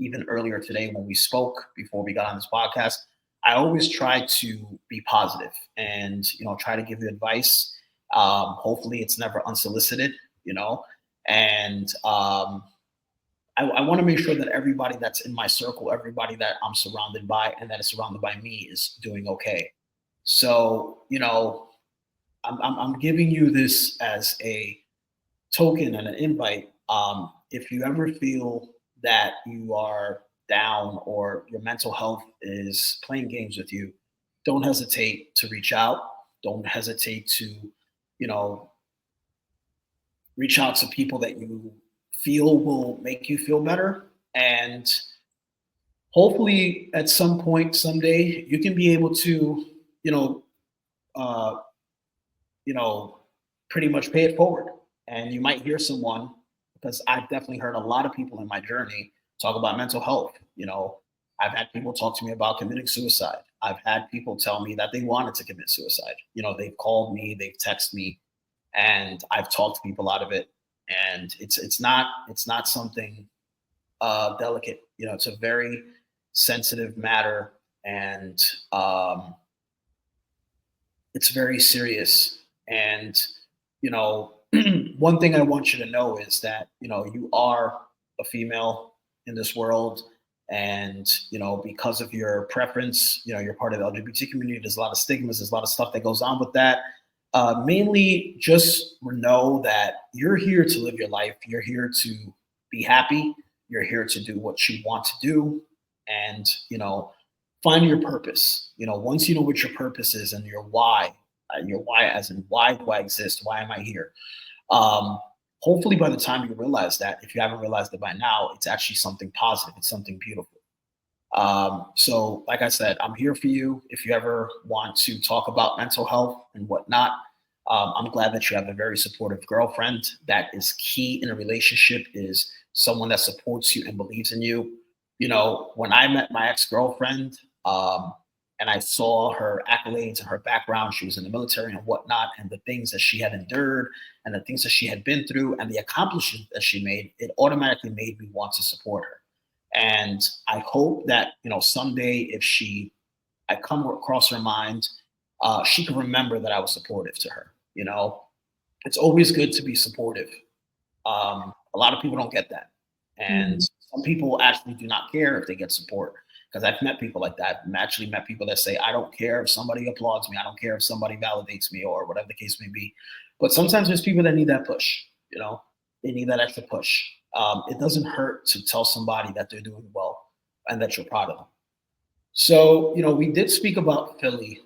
even earlier today when we spoke before we got on this podcast, I always try to be positive and try to give you advice. Hopefully, it's never unsolicited, and I want to make sure that everybody that's in my circle, everybody that I'm surrounded by, and that is surrounded by me, is doing okay. So, I'm giving you this as a token and an invite. If you ever feel that you are down or your mental health is playing games with you, don't hesitate to reach out. Don't hesitate to, you know, reach out to people that you feel will make you feel better. And hopefully at some point someday you can be able to, you know, uh, you know, pretty much pay it forward. And you might hear someone, because I've definitely heard a lot of people in my journey talk about mental health. I've had people talk to me about committing suicide. I've had people tell me that they wanted to commit suicide. They've called me, they've texted me, and I've talked people out of it. And it's not something delicate. It's a very sensitive matter, and it's very serious. And you know, one thing I want you to know is that you are a female in this world, and because of your preference, you're part of the LGBT community. There's a lot of stigmas. There's a lot of stuff that goes on with that. Mainly, just know that you're here to live your life. You're here to be happy. You're here to do what you want to do, and find your purpose. Once you know what your purpose is and your why as in why do I exist? Why am I here? Um, Hopefully by the time you realize that, if you haven't realized it by now, it's actually something positive. It's something beautiful. So like I said, I'm here for you. If you ever want to talk about mental health and whatnot, I'm glad that you have a very supportive girlfriend. That is key in a relationship, is someone that supports you and believes in you. When I met my ex-girlfriend, and I saw her accolades and her background. She was in the military and whatnot, and the things that she had endured and the things that she had been through and the accomplishments that she made, it automatically made me want to support her. And I hope that, someday if I come across her mind, she can remember that I was supportive to her. It's always good to be supportive. A lot of people don't get that. And some people actually do not care if they get support. Because I've met people like that. I've actually met people that say, I don't care if somebody applauds me. I don't care if somebody validates me or whatever the case may be. But sometimes there's people that need that push. They need that extra push. It doesn't hurt to tell somebody that they're doing well and that you're proud of them. So, we did speak about Philly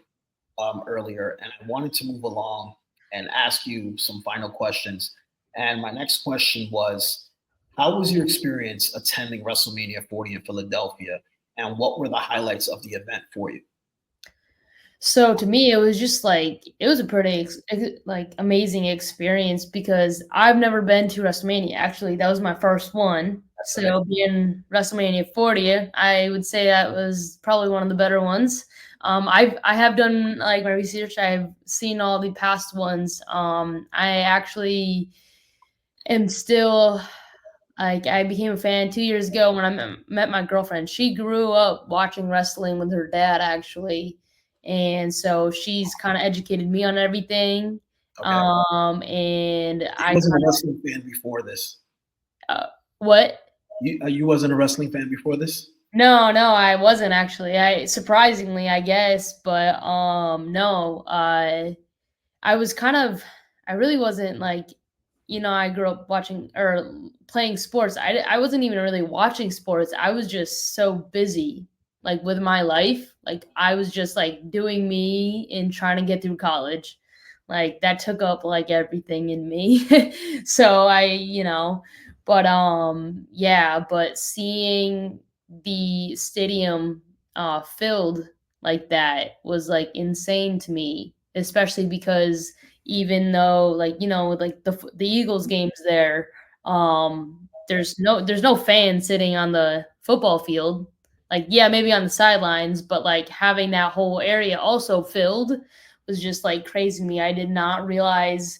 earlier, and I wanted to move along and ask you some final questions. And my next question was, how was your experience attending WrestleMania 40 in Philadelphia? And what were the highlights of the event for you? So to me, it was just like, it was a pretty amazing experience because I've never been to WrestleMania. Actually, that was my first one. So being WrestleMania 40, I would say that was probably one of the better ones. I have done like my research. I've seen all the past ones. I actually am still like, I became a fan 2 years ago when I met my girlfriend. She grew up watching wrestling with her dad, actually. And so she's kind of educated me on everything. Okay. And I wasn't a wrestling fan before this. What? You wasn't a wrestling fan before this? No, I wasn't actually. Surprisingly, I guess, but no. I was I really wasn't like, I grew up watching or playing sports. I wasn't even really watching sports. I was just so busy like with my life. Like I was just like doing me and trying to get through college. Like that took up like everything in me. So but yeah, but seeing the stadium filled like that was like insane to me, especially because even though like like the Eagles games there, there's no fans sitting on the football field. Like yeah, maybe on the sidelines, but like having that whole area also filled was just like crazy to me. I did not realize,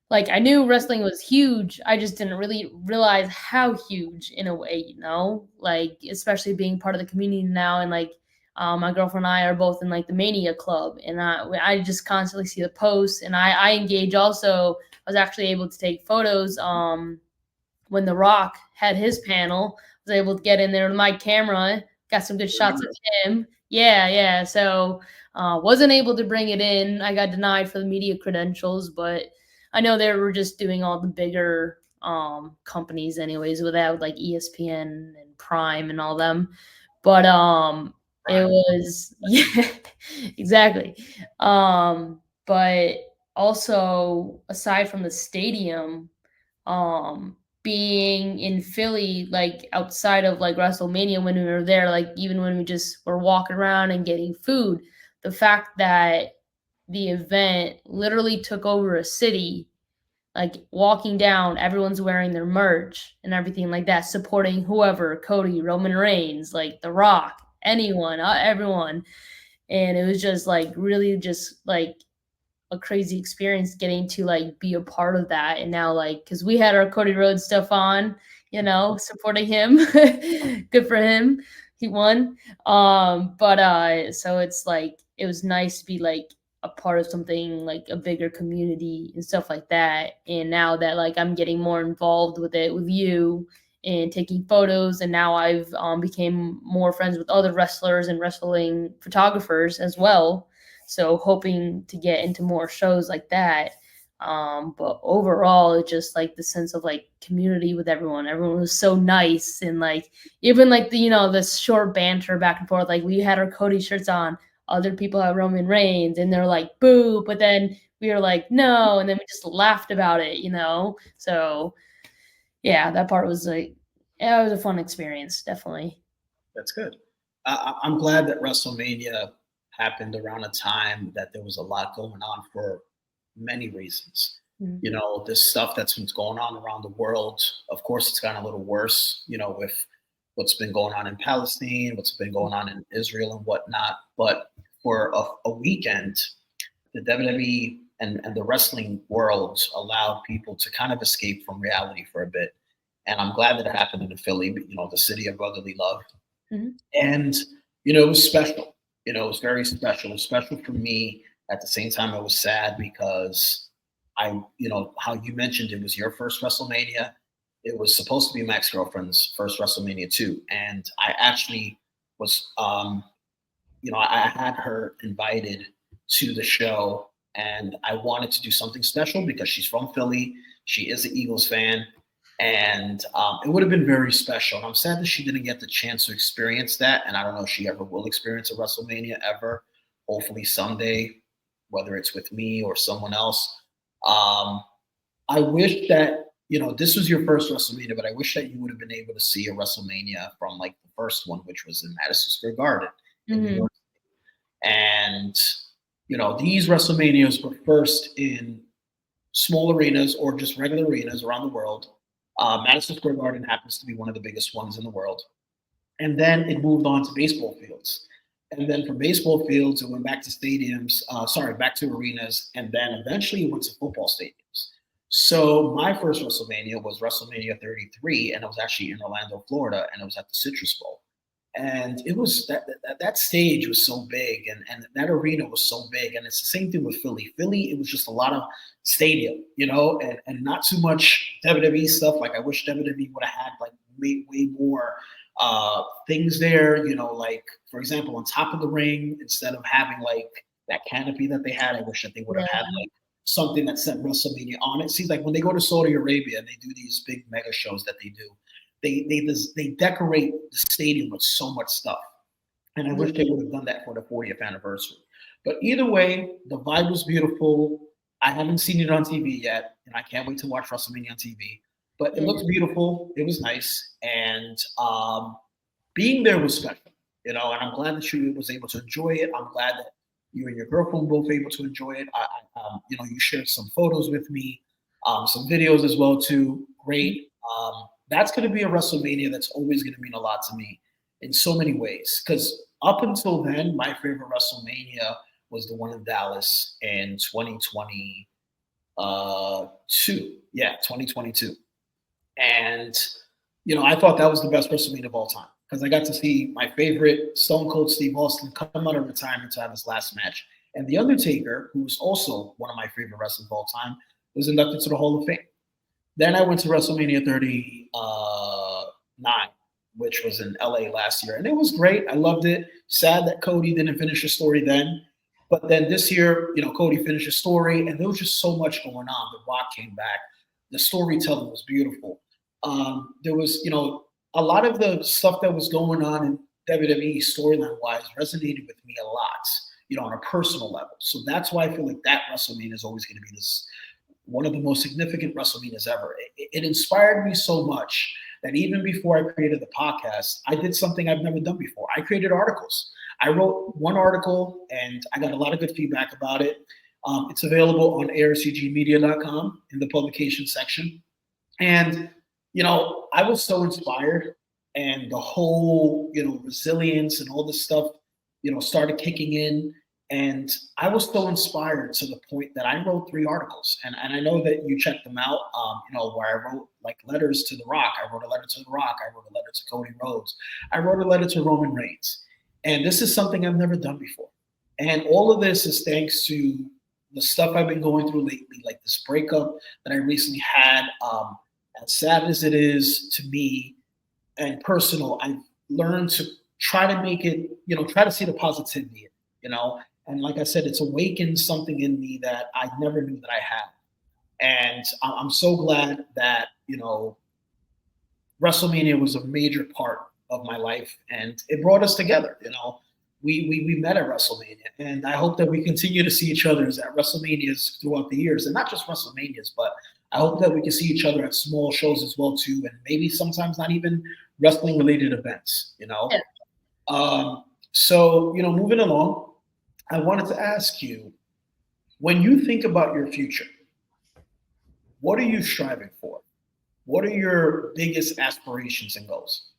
like I knew wrestling was huge. I just didn't really realize how huge in a way, like especially being part of the community now. And like my girlfriend and I are both in like the Mania Club, and I just constantly see the posts, and I engage also. I was actually able to take photos when The Rock had his panel. I was able to get in there with my camera, got some good shots of him. Yeah. So wasn't able to bring it in. I got denied for the media credentials, but I know they were just doing all the bigger companies anyways, without like ESPN and Prime and all them. But it was yeah, exactly. But also aside from the stadium, being in Philly, like outside of like WrestleMania when we were there, like even when we just were walking around and getting food, the fact that the event literally took over a city, like walking down, everyone's wearing their merch and everything like that, supporting whoever, Cody, Roman Reigns, like The Rock, anyone, everyone. And it was just like really just like a crazy experience getting to like be a part of that. And now like because we had our Cody Rhodes stuff on, supporting him. Good for him, he won. But so it's like it was nice to be like a part of something like a bigger community and stuff like that. And now that like I'm getting more involved with it with you and taking photos, and now I've became more friends with other wrestlers and wrestling photographers as well. So hoping to get into more shows like that. But overall, it's just like the sense of like community with everyone. Everyone was so nice, and like even like the short banter back and forth. Like we had our Cody shirts on, other people had Roman Reigns, and they're like boo, but then we were like no, and then we just laughed about it, So yeah, that part was like it was a fun experience, definitely. That's good. I'm glad that WrestleMania happened around a time that there was a lot going on for many reasons. This stuff that's been going on around the world, of course, it's gotten a little worse, with what's been going on in Palestine, what's been going on in Israel and whatnot. But for a weekend, the WWE and the wrestling world allowed people to kind of escape from reality for a bit. And I'm glad that it happened in Philly, the city of brotherly love. Mm-hmm. And, it was special. It was very special. It was special for me. At the same time, it was sad because how you mentioned it was your first WrestleMania. It was supposed to be my ex-girlfriend's first WrestleMania too. And I actually was, I had her invited to the show, and I wanted to do something special because she's from Philly. She is an Eagles fan, and it would have been very special. And I'm sad that she didn't get the chance to experience that. And I don't know if she ever will experience a WrestleMania ever. Hopefully someday, whether it's with me or someone else. I wish that, this was your first WrestleMania, but I wish that you would have been able to see a WrestleMania from like the first one, which was in Madison Square Garden in New York. And, these WrestleManias were first in small arenas or just regular arenas around the world. Madison Square Garden happens to be one of the biggest ones in the world. And then it moved on to baseball fields. And then from baseball fields, it went back to back to arenas. And then eventually it went to football stadiums. So my first WrestleMania was WrestleMania 33, and it was actually in Orlando, Florida, and it was at the Citrus Bowl. And it was that stage was so big, and that arena was so big. And it's the same thing with Philly. Philly, it was just a lot of stadium, and not too much WWE stuff. Like I wish WWE would have had like way more things there, like for example, on top of the ring, instead of having like that canopy that they had, I wish that they would have had like something that said WrestleMania on it. See, like when they go to Saudi Arabia and they do these big mega shows that they do, they decorate the stadium with so much stuff. And I wish they would have done that for the 40th anniversary. But either way, the vibe was beautiful. I haven't seen it on TV yet, and I can't wait to watch WrestleMania on TV. But it looks beautiful. It was nice. And being there was special, and I'm glad that you was able to enjoy it. I'm glad that you and your girlfriend were both able to enjoy it. You shared some photos with me, some videos as well too. Great. That's going to be a WrestleMania that's always going to mean a lot to me in so many ways. Because up until then, my favorite WrestleMania was the one in Dallas in 2022. Yeah, 2022. And, I thought that was the best WrestleMania of all time because I got to see my favorite Stone Cold Steve Austin come out of retirement to have his last match. And The Undertaker, who was also one of my favorite wrestlers of all time, was inducted to the Hall of Fame. Then I went to WrestleMania 39, which was in LA last year. And it was great. I loved it. Sad that Cody didn't finish his story then. But then this year, Cody finished his story, and there was just so much going on. The Rock came back. The storytelling was beautiful. There was, a lot of the stuff that was going on in WWE storyline-wise resonated with me a lot, on a personal level. So that's why I feel like that WrestleMania is always going to be one of the most significant WrestleManias ever. It inspired me so much that even before I created the podcast, I did something I've never done before. I created articles. I wrote one article, and I got a lot of good feedback about it. It's available on ARCGmedia.com in the publication section. And, I was so inspired, and the whole, resilience and all this stuff, started kicking in. And I was so inspired to the point that I wrote 3 articles. And I know that you checked them out, where I wrote like letters to The Rock. I wrote a letter to The Rock. I wrote a letter to Cody Rhodes. I wrote a letter to Roman Reigns. And this is something I've never done before. And all of this is thanks to the stuff I've been going through lately, like this breakup that I recently had. As sad as it is to me and personal, I've learned to try to make it, try to see the positivity, And like I said, it's awakened something in me that I never knew that I had. And I'm so glad that, WrestleMania was a major part of my life, and it brought us together. We met at WrestleMania, and I hope that we continue to see each other at WrestleManias throughout the years, and not just WrestleManias, but I hope that we can see each other at small shows as well too, and maybe sometimes not even wrestling related events. Yeah. So moving along, I wanted to ask you, when you think about your future, what are you striving for? What are your biggest aspirations and goals?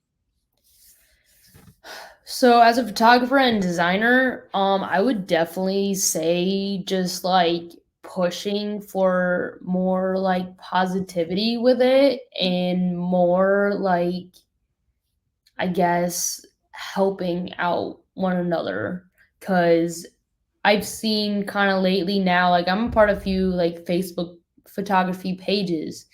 So as a photographer and designer, I would definitely say just like pushing for more like positivity with it and more like I guess helping out one another cuz I've seen kind of lately now like I'm a part of a few like Facebook photography pages.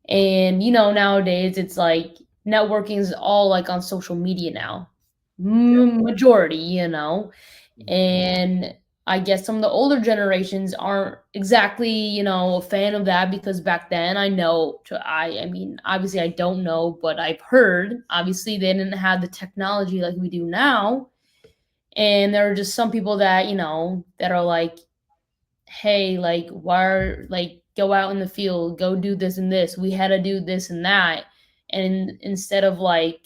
And nowadays it's like networking is all like on social media now. Majority, and I guess some of the older generations aren't exactly, a fan of that because back then I mean, obviously I don't know, but I've heard obviously they didn't have the technology like we do now. And there are just some people that, that are like, hey, like, why are like go out in the field, go do this and this. We had to do this and that. And instead of like,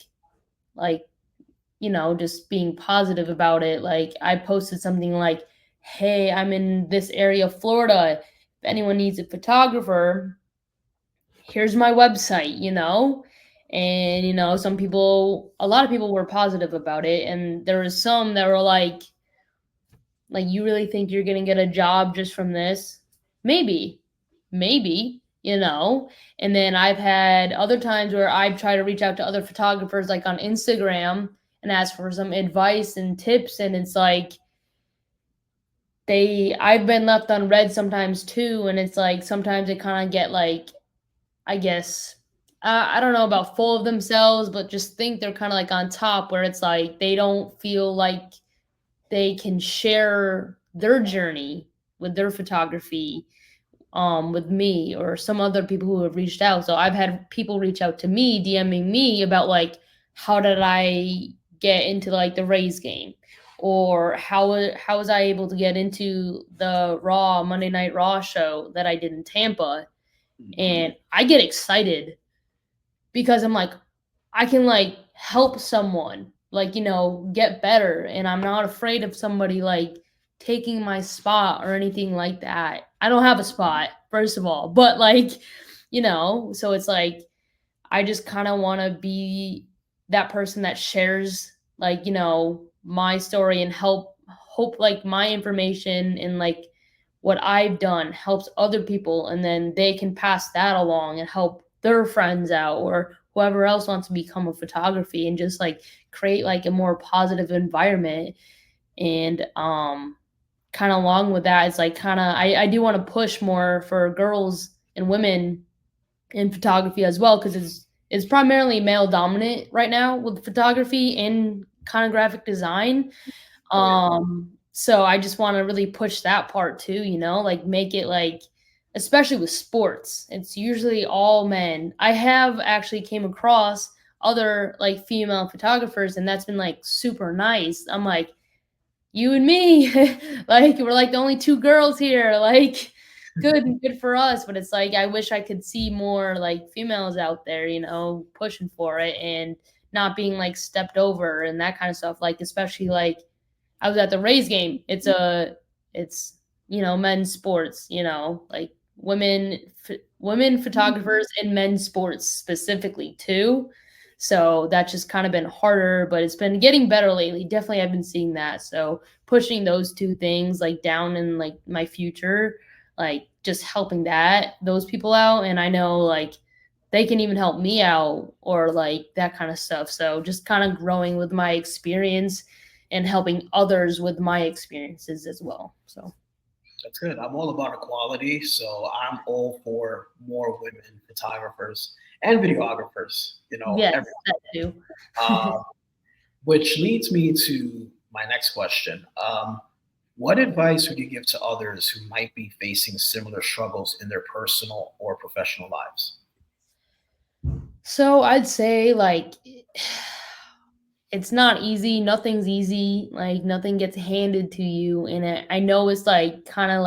just being positive about it, like I posted something like, hey, I'm in this area of Florida. If anyone needs a photographer, here's my website, And a lot of people were positive about it. And there was some that were like, you really think you're gonna get a job just from this? Maybe, maybe. And then I've had other times where I've tried to reach out to other photographers, like on Instagram, and ask for some advice and tips. And it's like I've been left unread sometimes too. And it's like sometimes they kind of get like, I guess, I don't know about full of themselves, but just think they're kind of like on top, where it's like they don't feel like they can share their journey with their photography with me or some other people who have reached out. So I've had people reach out to me, DMing me about like, how did I get into like the Rays game, or how was I able to get into the Monday Night Raw show that I did in Tampa. And I get excited because I'm like, I can like help someone, like, get better. And I'm not afraid of somebody like taking my spot or anything like that. I don't have a spot, first of all, but like, so it's like, I just kind of want to be that person that shares like, my story and hope like my information and like what I've done helps other people, and then they can pass that along and help their friends out or whoever else wants to become a photography, and just like create like a more positive environment. And kind of along with that, it's like kind of I do want to push more for girls and women in photography as well, because it's primarily male dominant right now with photography and kind of graphic design. So I just want to really push that part too, like make it like, especially with sports, it's usually all men. I have actually came across other like female photographers, and that's been like super nice. I'm like, you and me, like we're like the only two girls here, like good for us. But it's like I wish I could see more like females out there, pushing for it and not being like stepped over and that kind of stuff. Like especially like I was at the Rays game. It's men's sports, like women photographers in men's sports specifically too. So that's just kind of been harder, but it's been getting better lately. Definitely I've been seeing that. So pushing those two things like down in like my future, like just helping those people out. And I know like they can even help me out or like that kind of stuff. So just kind of growing with my experience and helping others with my experiences as well. So That's good. I'm all about equality, so I'm all for more women photographers and videographers. yes, everyone. that too. Um, which leads me to my next question. What advice would you give to others who might be facing similar struggles in their personal or professional lives? So I'd say like it's not easy. Nothing's easy. Like nothing gets handed to you. And I know it's like kind of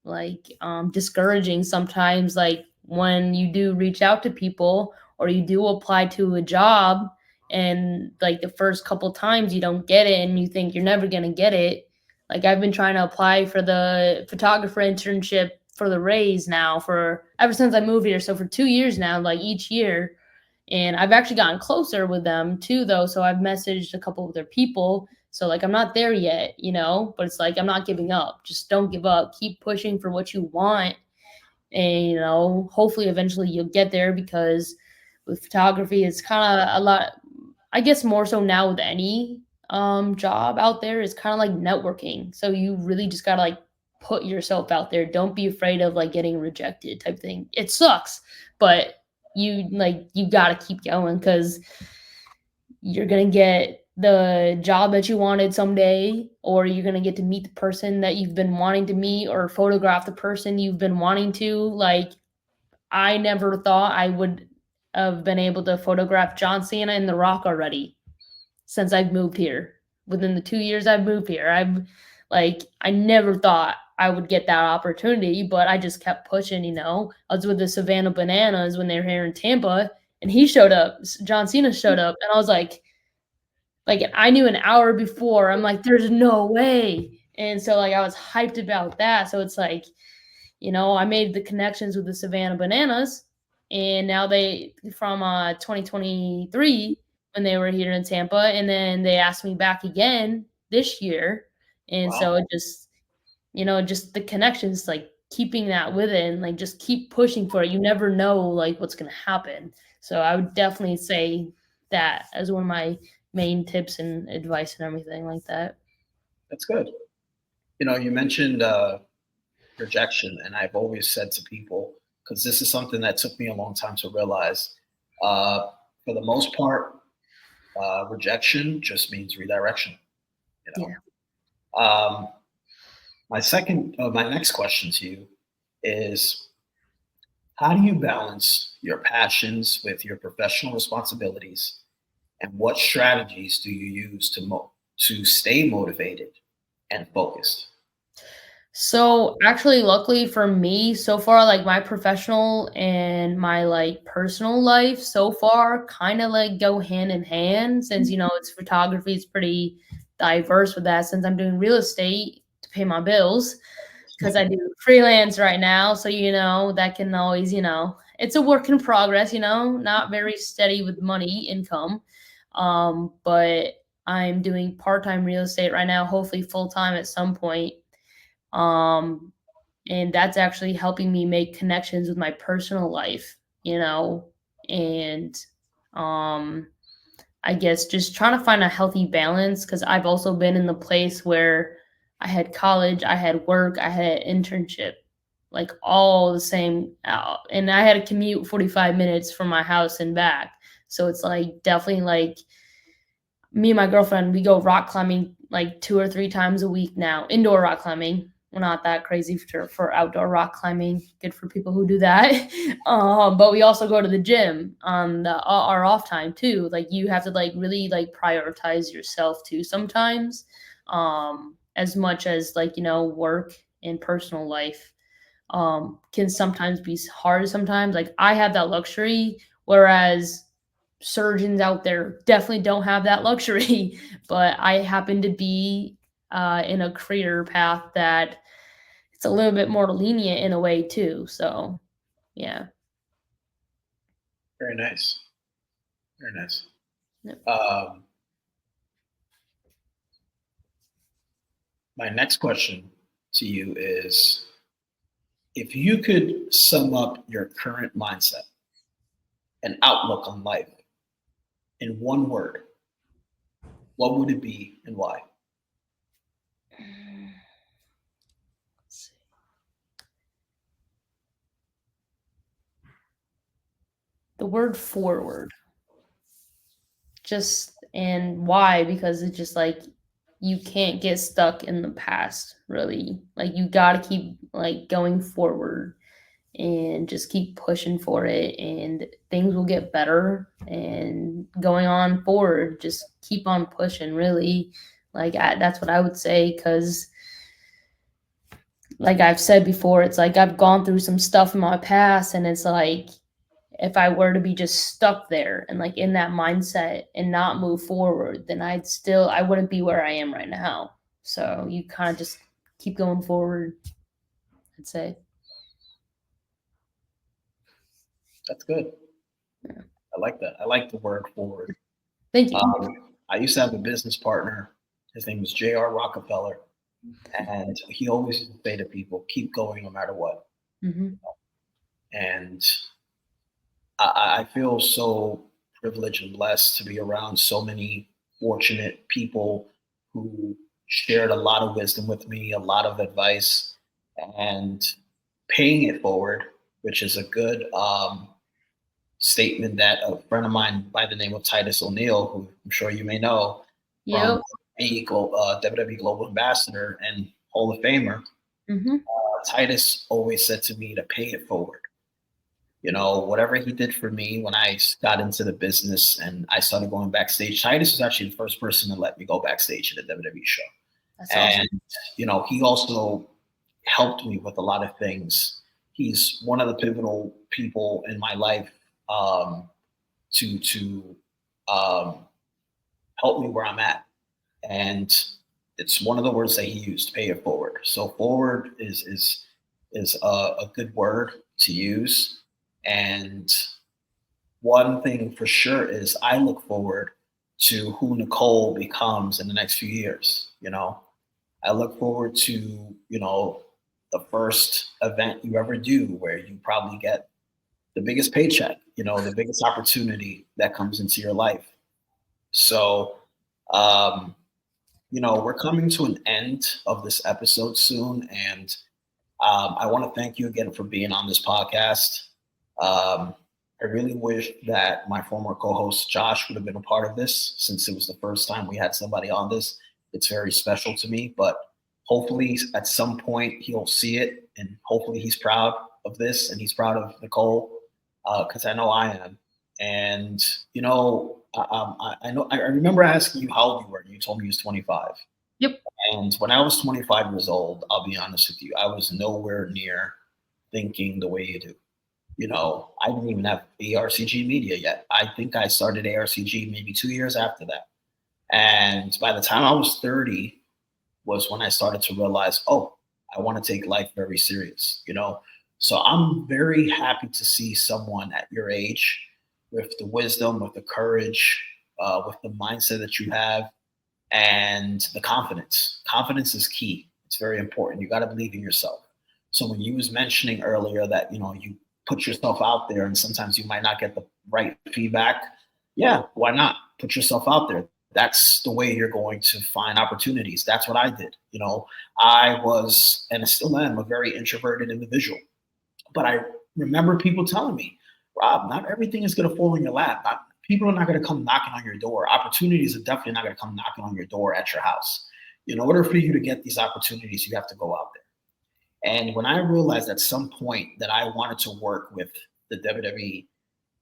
like discouraging sometimes, like when you do reach out to people or you do apply to a job, and like the first couple times you don't get it and you think you're never going to get it. Like I've been trying to apply for the photographer internship for the Rays now for ever since I moved here, so for 2 years now, like each year. And I've actually gotten closer with them too, though. So I've messaged a couple of their people. So like, I'm not there yet, but it's like, I'm not giving up. Just don't give up. Keep pushing for what you want. And, hopefully eventually you'll get there, because with photography, it's kind of a lot, I guess more so now with any job out there, is kind of like networking. So you really just got to like put yourself out there. Don't be afraid of like getting rejected type thing. It sucks, but you got to keep going, because you're going to get the job that you wanted someday, or you're going to get to meet the person that you've been wanting to meet, or photograph the person you've been wanting to. Like, I never thought I would have been able to photograph John Cena and The Rock already since I've moved here. Within the 2 years I've moved here, I never thought I would get that opportunity, but I just kept pushing. I was with the Savannah Bananas when they were here in Tampa, and he showed up. John Cena showed up, and I was like I knew an hour before. I'm like, there's no way. And so I was hyped about that. So it's like, I made the connections with the Savannah Bananas, and now they from 2023 when they were here in Tampa, and then they asked me back again this year. And Wow. so it just, just the connections, like keeping that with it, and like just keep pushing for it. You never know like what's going to happen. So I would definitely say that as one of my main tips and advice and everything like that. That's good. You mentioned rejection, and I've always said to people, because this is something that took me a long time to realize, for the most part, rejection just means redirection. Yeah. My next question to you is, how do you balance your passions with your professional responsibilities, and what strategies do you use to stay motivated and focused? So actually, luckily for me, so far, like my professional and my like personal life so far kind of like go hand in hand, since it's photography, it's pretty diverse with that, since I'm doing real estate to pay my bills, because I do freelance right now. So that can always, it's a work in progress, not very steady with money income. But I'm doing part-time real estate right now, hopefully full-time at some point. And that's actually helping me make connections with my personal life, and I guess just trying to find a healthy balance, because I've also been in the place where I had college, I had work, I had an internship, like all the same out, and I had to commute 45 minutes from my house and back. So it's like definitely like me and my girlfriend, we go rock climbing like 2 or 3 times a week now, indoor rock climbing. We're not that crazy for outdoor rock climbing. Good for people who do that. But we also go to the gym on our off time too. Like you have to like really like prioritize yourself too sometimes, as much as like work and personal life can sometimes be hard. Sometimes like I have that luxury, whereas surgeons out there definitely don't have that luxury. But I happen to be in a career path that it's a little bit more lenient in a way too. So yeah. Very nice. Very nice. Yep. My next question to you is, if you could sum up your current mindset and outlook on life in one word, what would it be and why? Let's see. The word forward. And why? Because it's just like you can't get stuck in the past, really. Like you got to keep like going forward and just keep pushing for it, and things will get better. And going on forward, just keep on pushing, really. That's what I would say, because like I've said before, it's like I've gone through some stuff in my past, and it's like if I were to be just stuck there and like in that mindset and not move forward, then I wouldn't be where I am right now. So you kind of just keep going forward, I'd say. That's good. Yeah. I like that. I like the word forward. Thank you. I used to have a business partner. His name was J.R. Rockefeller. And he always used to say to people, keep going no matter what. Mm-hmm. And I feel so privileged and blessed to be around so many fortunate people who shared a lot of wisdom with me, a lot of advice, and paying it forward, which is a good statement that a friend of mine by the name of Titus O'Neil, who I'm sure you may know, Yep. WWE Global Ambassador and Hall of Famer, Mm-hmm. Titus always said to me to pay it forward. You know, whatever he did for me when I got into the business and I started going backstage, Titus was actually the first person to let me go backstage at a WWE show. That's And, awesome. you know, he also helped me with a lot of things. He's one of the pivotal people in my life to help me where I'm at. And it's one of the words that he used, pay it forward. So forward is a good word to use. And one thing for sure is I look forward to who Nicole becomes in the next few years. You know, I look forward to, you know, the first event you ever do where you probably get the biggest paycheck, you know, the biggest opportunity that comes into your life. So, you know, we're coming to an end of this episode soon. And I want to thank you again for being on this podcast. I really wish that my former co-host Josh would have been a part of this since it was the first time we had somebody on this. It's very special to me, but hopefully at some point he'll see it and hopefully he's proud of this and he's proud of Nicole because I know I am. And, you know, I remember asking you how old you were. And you told me you was 25. Yep. And when I was 25 years old, I'll be honest with you, I was nowhere near thinking the way you do. You know, I didn't even have ARCG Media yet. I think I started ARCG maybe 2 years after that. And by the time I was 30 was when I started to realize, oh, I want to take life very serious, you know? So I'm very happy to see someone at your age with the wisdom, with the courage, with the mindset that you have, and the confidence. Confidence is key. It's very important. You got to believe in yourself. So when you was mentioning earlier that, you know, you put yourself out there and sometimes you might not get the right feedback. Yeah, why not? Put yourself out there. That's the way you're going to find opportunities. That's what I did. You know, I was, and I still am, a very introverted individual. But I remember people telling me, Rob, not everything is going to fall in your lap. People are not going to come knocking on your door. Opportunities are definitely not going to come knocking on your door at your house. In order for you to get these opportunities, you have to go out there. And when I realized at some point that I wanted to work with the WWE,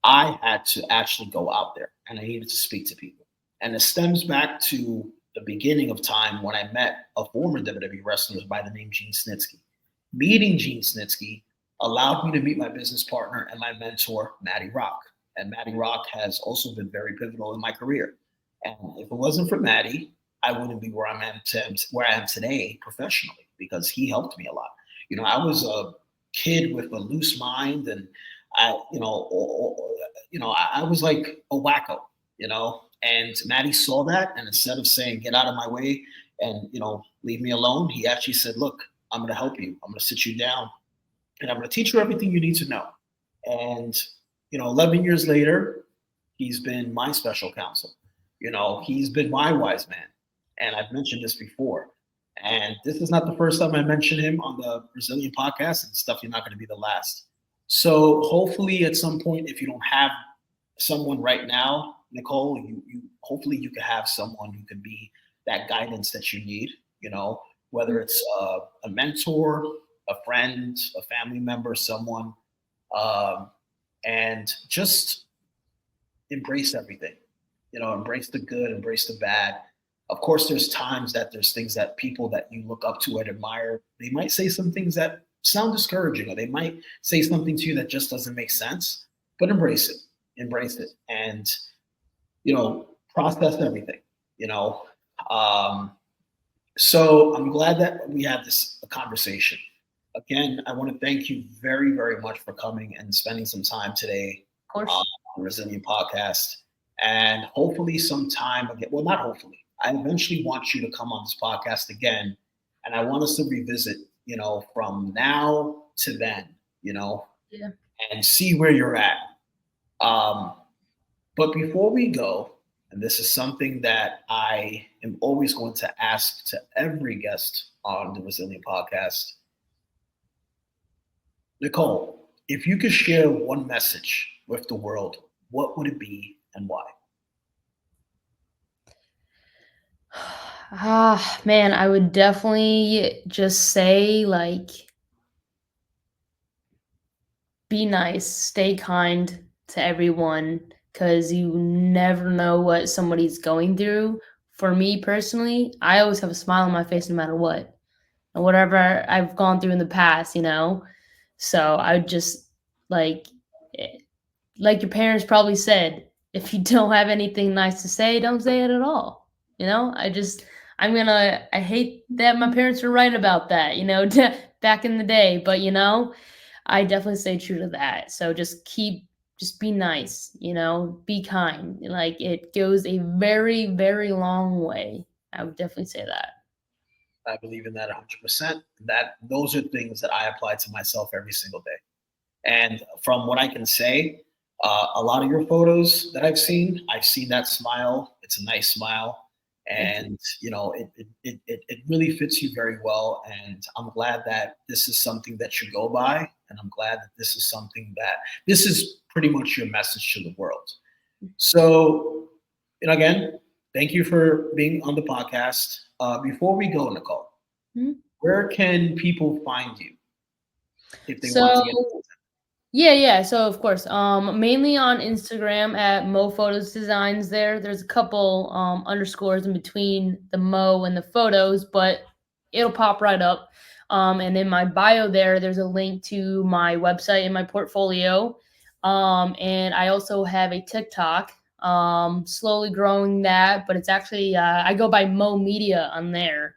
I had to actually go out there and I needed to speak to people. And it stems back to the beginning of time when I met a former WWE wrestler by the name Gene Snitsky. Meeting Gene Snitsky allowed me to meet my business partner and my mentor, Matty Rock. And Matty Rock has also been very pivotal in my career. And if it wasn't for Matty, I wouldn't be where I am today professionally because he helped me a lot. You know, I was a kid with a loose mind, and I was like a wacko, you know. And Matty saw that, and instead of saying "get out of my way" and leave me alone, he actually said, "Look, I'm going to help you. I'm going to sit you down, and I'm going to teach you everything you need to know." And 11 years later, he's been my special counsel. He's been my wise man, and I've mentioned this before. And this is not the first time I mentioned him on the Brazilian podcast, and stuff you're not going to be the last. So hopefully at some point, if you don't have someone right now, Nicole, hopefully you can have someone who can be that guidance that you need, whether it's a mentor, a friend, a family member, someone, and just embrace everything, embrace the good, embrace the bad. Of course, there's times that there's things that people that you look up to and admire, they might say some things that sound discouraging, or they might say something to you that just doesn't make sense, but embrace it, and, process everything, So I'm glad that we had this conversation. Again, I want to thank you very, very much for coming and spending some time today. Of course. on Resilient Podcast. And hopefully sometime again, well, not hopefully, I eventually want you to come on this podcast again. And I want us to revisit, from now to then, Yeah. and see where you're at. But before we go, and this is something that I am always going to ask to every guest on the Resilient Podcast, Nicole, if you could share one message with the world, what would it be and why? Man, I would definitely just say, like, be nice, stay kind to everyone, because you never know what somebody's going through. For me personally, I always have a smile on my face no matter what, and whatever I've gone through in the past, So I would just like, eh, like your parents probably said, if you don't have anything nice to say, don't say it at all. I hate that my parents were right about that, back in the day, but I definitely stay true to that. So just be nice, be kind. Like, it goes a very, very long way. I would definitely say that. I believe in that 100%. That those are things that I apply to myself every single day. And from what I can say, a lot of your photos that I've seen that smile. It's a nice smile, and it really fits you very well. And I'm glad that this is something that you go by, and I'm glad that this is pretty much your message to the world. So, again, thank you for being on the podcast. Before we go, Nicole, where can people find you if they want to get? Yeah. So of course, mainly on Instagram at Mo Photos Designs. There's a couple underscores in between the Mo and the photos, but it'll pop right up. And in my bio there's a link to my website and my portfolio. And I also have a TikTok. Slowly growing that, but it's actually I go by Mo Media on there.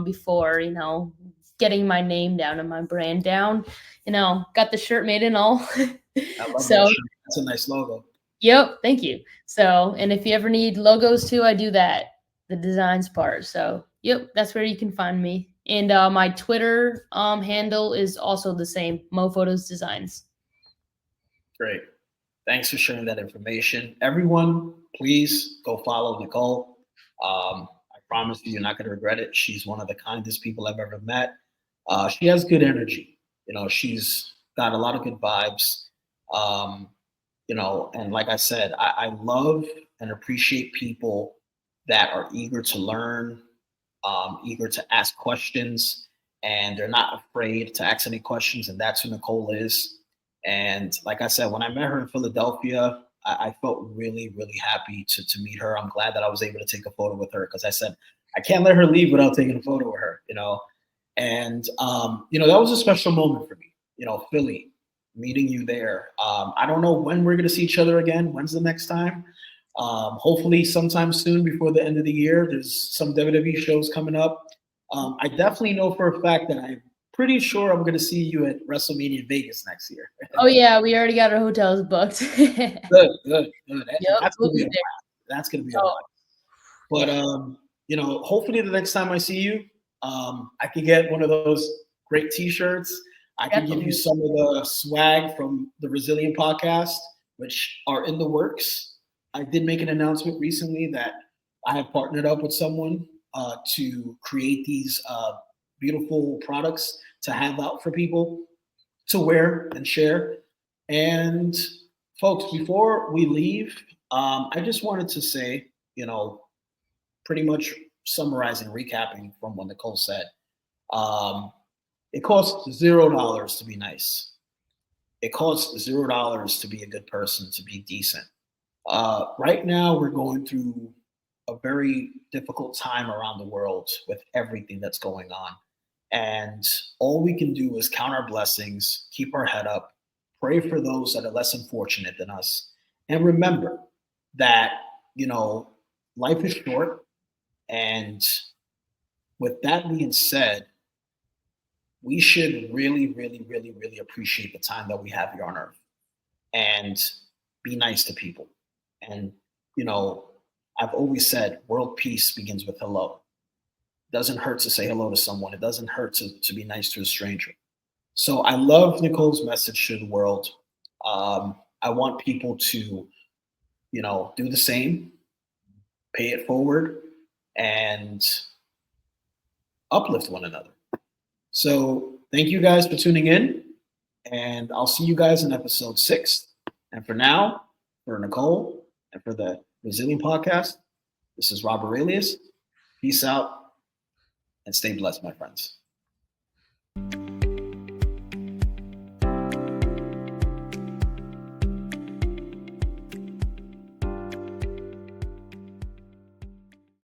Before getting my name down and my brand down. Got the shirt made and all. I love So, that shirt. That's a nice logo. yep, thank you. So, and if you ever need logos too, I do that, the designs part. So, yep, that's where you can find me. And my Twitter handle is also the same, Mo Photos Designs. Great. Thanks for sharing that information. Everyone, please go follow Nicole. I promise you're not going to regret it. She's one of the kindest people I've ever met. She has good energy. She's got a lot of good vibes. And like I said, I love and appreciate people that are eager to learn, eager to ask questions, and they're not afraid to ask any questions. And that's who Nicole is. And like I said, when I met her in Philadelphia, I felt really, really happy to meet her. I'm glad that I was able to take a photo with her, because I said, I can't let her leave without taking a photo with her, And, that was a special moment for me, Philly, meeting you there. I don't know when we're going to see each other again. When's the next time? Hopefully sometime soon before the end of the year. There's some WWE shows coming up. I definitely know for a fact that I'm pretty sure I'm going to see you at WrestleMania Vegas next year. Oh yeah, we already got our hotels booked. Good. Yep, That's we'll going to be be That's going to be a Oh. But hopefully the next time I see you, I can get one of those great T-shirts. I can give you some of the swag from the Resilient Podcast, which are in the works. I did make an announcement recently that I have partnered up with someone to create these beautiful products to have out for people to wear and share. And folks, before we leave, I just wanted to say, pretty much summarizing, recapping from what Nicole said. It costs $0 to be nice. It costs $0 to be a good person, to be decent. Right now, we're going through a very difficult time around the world with everything that's going on. And all we can do is count our blessings, keep our head up, pray for those that are less unfortunate than us. And remember that, life is short. And with that being said, we should really, really, really, really appreciate the time that we have here on Earth. And be nice to people. And, you know, I've always said world peace begins with hello. It doesn't hurt to say hello to someone. It doesn't hurt to be nice to a stranger. So I love Nicole's message to the world. I want people to, you know, do the same, pay it forward, and uplift one another. So thank you guys for tuning in, and I'll see you guys in episode 6. And for now, for Nicole and for the Resilient Podcast, this is Rob Aurelius. Peace out and stay blessed, my friends.